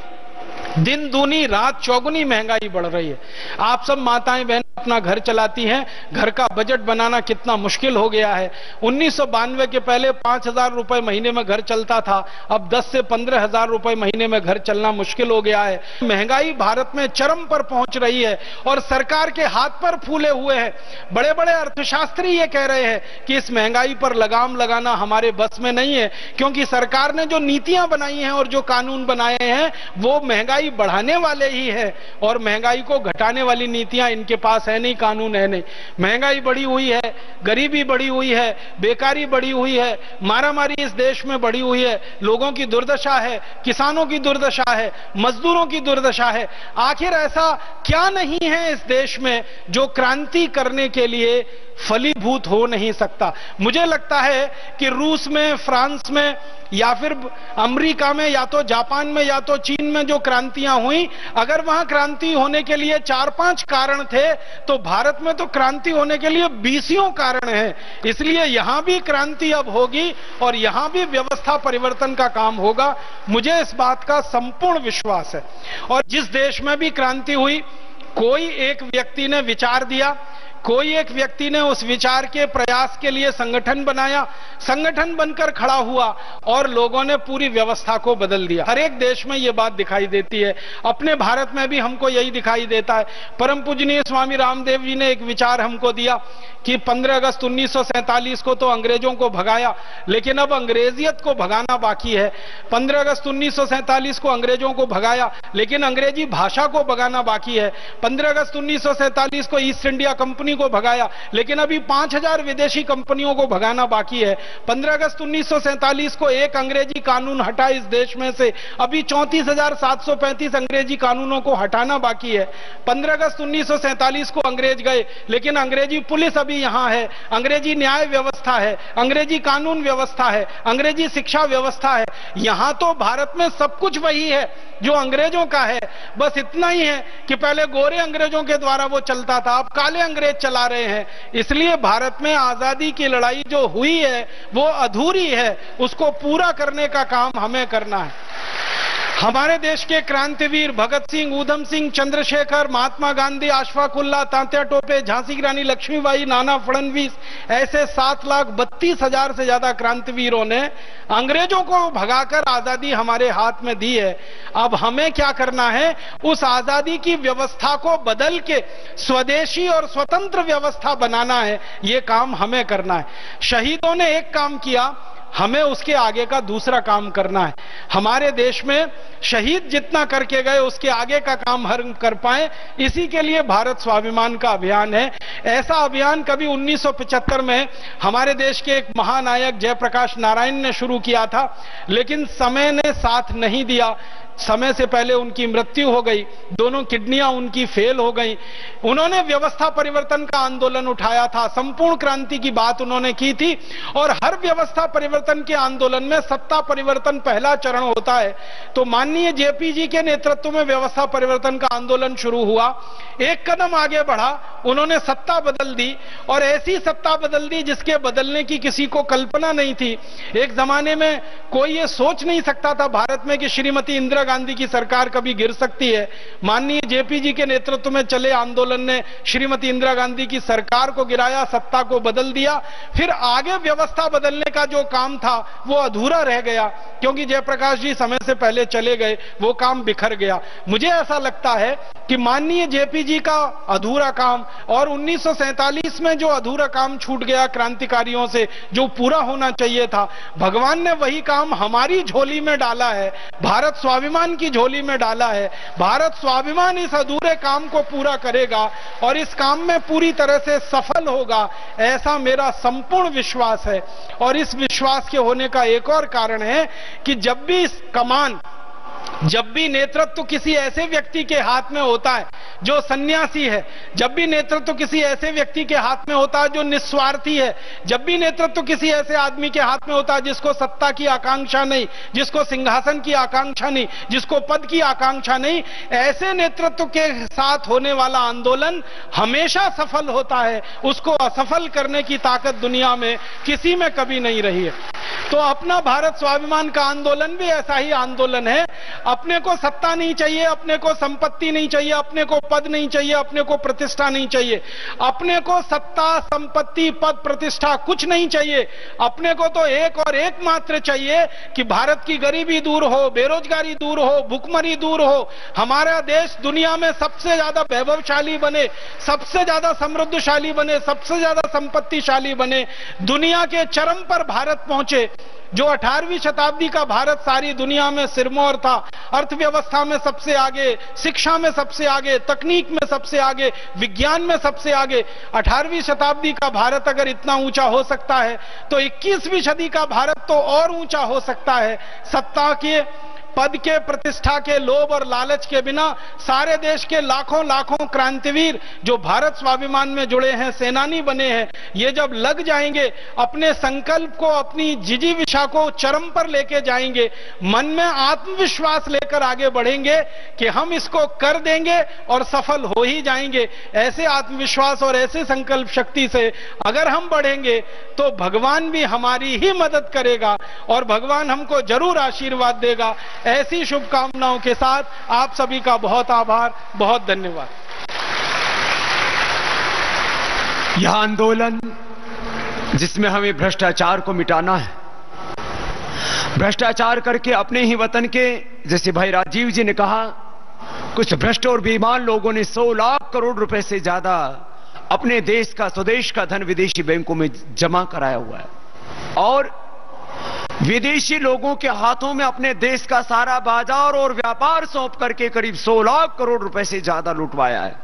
दिन दूनी रात चौगुनी महंगाई बढ़ रही है। आप सब माताएं बहन अपना घर चलाती हैं, घर का बजट बनाना कितना मुश्किल हो गया है। 1992 के पहले 5,000 रुपए महीने में घर चलता था, अब 10 से 15,000 रुपए महीने में घर चलना मुश्किल हो गया है। महंगाई भारत में चरम पर पहुंच रही है और सरकार के हाथ पर फूले हुए हैं। बड़े बड़े अर्थशास्त्री ये कह रहे हैं कि इस महंगाई पर लगाम लगाना हमारे बस में नहीं है, क्योंकि सरकार ने जो नीतियां बनाई हैं और जो कानून बनाए हैं वो महंगाई बढ़ाने वाले ही है, और महंगाई को घटाने वाली नीतियां इनके पास है नहीं, कानून है नहीं। महंगाई बढ़ी हुई है, गरीबी बढ़ी हुई है, बेकारी बढ़ी हुई है, मारामारी इस देश में बढ़ी हुई है, लोगों की दुर्दशा है, किसानों की दुर्दशा है, मजदूरों की दुर्दशा है। आखिर ऐसा क्या नहीं है इस देश में जो क्रांति करने के लिए फलीभूत हो नहीं सकता? मुझे लगता है कि रूस में, फ्रांस में, या फिर अमेरिका में, या तो जापान में, या तो चीन में जो क्रांतियां हुई, अगर वहां क्रांति होने के लिए 4-5 कारण थे, तो भारत में तो क्रांति होने के लिए 20 कारण हैं। इसलिए यहां भी क्रांति अब होगी और यहां भी व्यवस्था परिवर्तन का काम होगा। मुझे इस बात का संपूर्ण विश्वास है। और जिस देश में भी क्रांति हुई, कोई एक व्यक्ति ने विचार दिया, कोई एक व्यक्ति ने उस विचार के प्रयास के लिए संगठन बनाया, संगठन बनकर खड़ा हुआ और लोगों ने पूरी व्यवस्था को बदल दिया। हर एक देश में यह बात दिखाई देती है, अपने भारत में भी हमको यही दिखाई देता है। परम पूजनीय स्वामी रामदेव जी ने एक विचार हमको दिया कि 15 अगस्त 1947 को तो अंग्रेजों को भगाया, लेकिन अब अंग्रेजियत को भगाना बाकी है। 15 अगस्त 1947 को अंग्रेजों को भगाया, लेकिन अंग्रेजी भाषा को भगाना बाकी है। 15 अगस्त 1947 को ईस्ट इंडिया कंपनी कंपनी को भगाया, लेकिन अभी 5000 विदेशी कंपनियों को भगाना बाकी है। 15 अगस्त 1947 को एक अंग्रेजी कानून हटा इस देश में से, अभी 34,735 अंग्रेजी कानूनों को हटाना बाकी है। 15 अगस्त 1947 को अंग्रेज गए, लेकिन अंग्रेजी पुलिस अभी यहां है, अंग्रेजी न्याय व्यवस्था है, अंग्रेजी कानून व्यवस्था है, अंग्रेजी शिक्षा व्यवस्था है। यहां तो भारत में सब कुछ वही है जो अंग्रेजों का है, बस इतना ही है कि पहले गोरे अंग्रेजों के द्वारा वो चलता था, अब काले अंग्रेज चला रहे हैं। इसलिए भारत में आजादी की लड़ाई जो हुई है वो अधूरी है, उसको पूरा करने का काम हमें करना है। हमारे देश के क्रांतिवीर भगत सिंह, ऊधम सिंह, चंद्रशेखर, महात्मा गांधी, अशफाक उल्लाह, तात्या टोपे, झांसी की रानी लक्ष्मीबाई, नाना फडणवीस, ऐसे 7,32,000 से ज्यादा क्रांतिवीरों ने अंग्रेजों को भगाकर आजादी हमारे हाथ में दी है। अब हमें क्या करना है, उस आजादी की व्यवस्था को बदल के स्वदेशी और स्वतंत्र व्यवस्था बनाना है। यह काम हमें करना है। शहीदों ने एक काम किया, हमें उसके आगे का दूसरा काम करना है। हमारे देश में शहीद जितना करके गए उसके आगे का काम हम कर पाए, इसी के लिए भारत स्वाभिमान का अभियान है। ऐसा अभियान कभी 1975 में हमारे देश के एक महानायक जयप्रकाश नारायण ने शुरू किया था, लेकिन समय ने साथ नहीं दिया। समय से पहले उनकी मृत्यु हो गई, दोनों किडनियां उनकी फेल हो गई। उन्होंने व्यवस्था परिवर्तन का आंदोलन उठाया था, संपूर्ण क्रांति की बात उन्होंने की थी, और हर व्यवस्था परिवर्तन के आंदोलन में सत्ता परिवर्तन पहला चरण होता है। तो माननीय जेपी जी के नेतृत्व में व्यवस्था परिवर्तन का आंदोलन शुरू हुआ। एक कदम आगे बढ़ा, उन्होंने सत्ता बदल दी, और ऐसी सत्ता बदल दी जिसके बदलने की किसी को कल्पना नहीं थी। एक जमाने में कोई ये सोच नहीं सकता था भारत में कि श्रीमती इंदिरा गांधी की सरकार कभी गिर सकती है। माननीय जेपी जी के नेतृत्व में चले आंदोलन ने श्रीमती इंदिरा गांधी की सरकार को गिराया, सत्ता को बदल दिया। फिर आगे व्यवस्था बदलने का जो काम था वो अधूरा रह गया, क्योंकि जयप्रकाश जी समय से पहले चले गए, वो काम बिखर गया। मुझे ऐसा लगता है कि माननीय जेपी जी का अधूरा काम और 1947 में जो अधूरा काम छूट गया क्रांतिकारियों से, जो पूरा होना चाहिए था, भगवान ने वही काम हमारी झोली में डाला है, भारत स्वाभिमान की झोली में डाला है। भारत स्वाभिमान इस अधूरे काम को पूरा करेगा और इस काम में पूरी तरह से सफल होगा, ऐसा मेरा संपूर्ण विश्वास है। और इस विश्वास के होने का एक और कारण है कि जब भी नेतृत्व किसी ऐसे व्यक्ति के हाथ में होता है जो सन्यासी है, जब भी नेतृत्व किसी ऐसे व्यक्ति के हाथ में होता है जो निस्वार्थी है, जब भी नेतृत्व किसी ऐसे आदमी के हाथ में होता है जिसको सत्ता की आकांक्षा नहीं, जिसको सिंहासन की आकांक्षा नहीं, जिसको पद की आकांक्षा नहीं, ऐसे नेतृत्व के साथ होने वाला आंदोलन हमेशा सफल होता है। उसको असफल करने की ताकत दुनिया में किसी में कभी नहीं रही है। तो अपना भारत स्वाभिमान का आंदोलन भी ऐसा ही आंदोलन है। अपने को सत्ता नहीं चाहिए, अपने को संपत्ति नहीं चाहिए, अपने को पद नहीं चाहिए, अपने को प्रतिष्ठा नहीं चाहिए। अपने को सत्ता, संपत्ति, पद, प्रतिष्ठा कुछ नहीं चाहिए। अपने को तो एक और एक मात्र चाहिए कि भारत की गरीबी दूर हो, बेरोजगारी दूर हो, भुखमरी दूर हो, हमारा देश दुनिया में सबसे ज्यादा वैभवशाली बने, सबसे ज्यादा समृद्धशाली बने, सबसे ज्यादा संपत्तिशाली बने, दुनिया के चरम पर भारत पहुंचे। जो 18वीं शताब्दी का भारत सारी दुनिया में सिरमौर था, अर्थव्यवस्था में सबसे आगे, शिक्षा में सबसे आगे, तकनीक में सबसे आगे, विज्ञान में सबसे आगे। 18वीं शताब्दी का भारत अगर इतना ऊंचा हो सकता है तो 21वीं सदी का भारत तो और ऊंचा हो सकता है। सत्ता के, पद के, प्रतिष्ठा के लोभ और लालच के बिना सारे देश के लाखों लाखों क्रांतिवीर जो भारत स्वाभिमान में जुड़े हैं, सेनानी बने हैं, ये जब लग जाएंगे, अपने संकल्प को, अपनी जिजीविषा को चरम पर लेके जाएंगे, मन में आत्मविश्वास लेकर आगे बढ़ेंगे कि हम इसको कर देंगे और सफल हो ही जाएंगे। ऐसे आत्मविश्वास और ऐसे संकल्प शक्ति से अगर हम बढ़ेंगे तो भगवान भी हमारी ही मदद करेगा और भगवान हमको जरूर आशीर्वाद देगा। ऐसी शुभकामनाओं के साथ आप सभी का बहुत आभार, बहुत धन्यवाद। यह आंदोलन जिसमें हमें भ्रष्टाचार को मिटाना है, भ्रष्टाचार करके अपने ही वतन के, जैसे भाई राजीव जी ने कहा, कुछ भ्रष्ट और बेईमान लोगों ने 100 लाख करोड़ रुपए से ज्यादा अपने देश का, स्वदेश का धन विदेशी बैंकों में जमा कराया हुआ है और विदेशी लोगों के हाथों में अपने देश का सारा बाजार और व्यापार सौंप करके करीब 100 लाख करोड़ रुपए से ज्यादा लुटवाया है।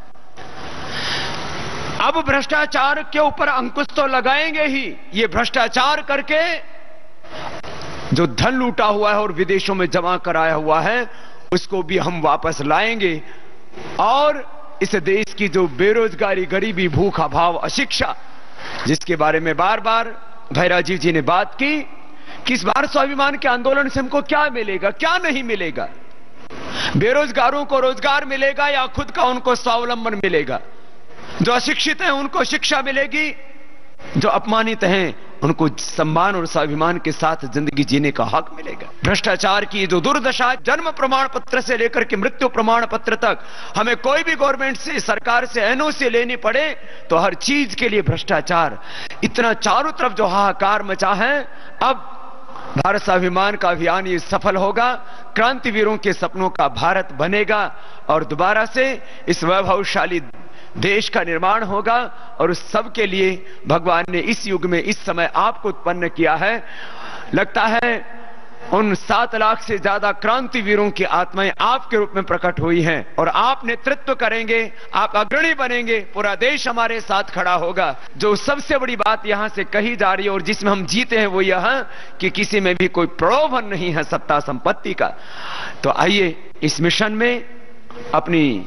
अब भ्रष्टाचार के ऊपर अंकुश तो लगाएंगे ही। ये भ्रष्टाचार करके जो धन लूटा हुआ है और विदेशों में जमा कराया हुआ है उसको भी हम वापस लाएंगे। और इस देश की जो बेरोजगारी, गरीबी, भूख, अभाव, अशिक्षा, जिसके बारे में बार बार भाई राजीव जी ने बात की कि इस बार स्वाभिमान के आंदोलन से हमको क्या मिलेगा, क्या नहीं मिलेगा। बेरोजगारों को रोजगार मिलेगा या खुद का उनको स्वावलंबन मिलेगा। जो अशिक्षित हैं उनको शिक्षा मिलेगी, जो अपमानित हैं उनको सम्मान और स्वाभिमान के साथ जिंदगी जीने का हक मिलेगा। भ्रष्टाचार की जो दुर्दशा, जन्म प्रमाण पत्र से लेकर के मृत्यु प्रमाण पत्र तक, हमें कोई भी गवर्नमेंट से, सरकार से एनओसी लेनी पड़े तो हर चीज के लिए भ्रष्टाचार। इतना चारों तरफ जो हाहाकार मचा है, अब भारत स्वाभिमान का अभियान ये सफल होगा, क्रांतिवीरों के सपनों का भारत बनेगा और दोबारा से इस वैभवशाली देश का निर्माण होगा। और उस सब के लिए भगवान ने इस युग में, इस समय आपको उत्पन्न किया है। लगता है उन 7 लाख से ज्यादा क्रांतिवीरों की आत्माएं आपके रूप में प्रकट हुई हैं और आप नेतृत्व करेंगे, आप अग्रणी बनेंगे, पूरा देश हमारे साथ खड़ा होगा। जो सबसे बड़ी बात यहां से कही जा रही है और जिसमें हम जीते हैं वो यह कि किसी में भी कोई प्रलोभन नहीं है सत्ता संपत्ति का। तो आइए इस मिशन में अपनी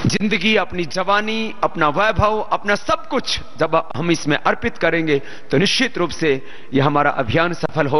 जिंदगी, अपनी जवानी, अपना वैभव, अपना सब कुछ जब हम इसमें अर्पित करेंगे तो निश्चित रूप से यह हमारा अभियान सफल होगा।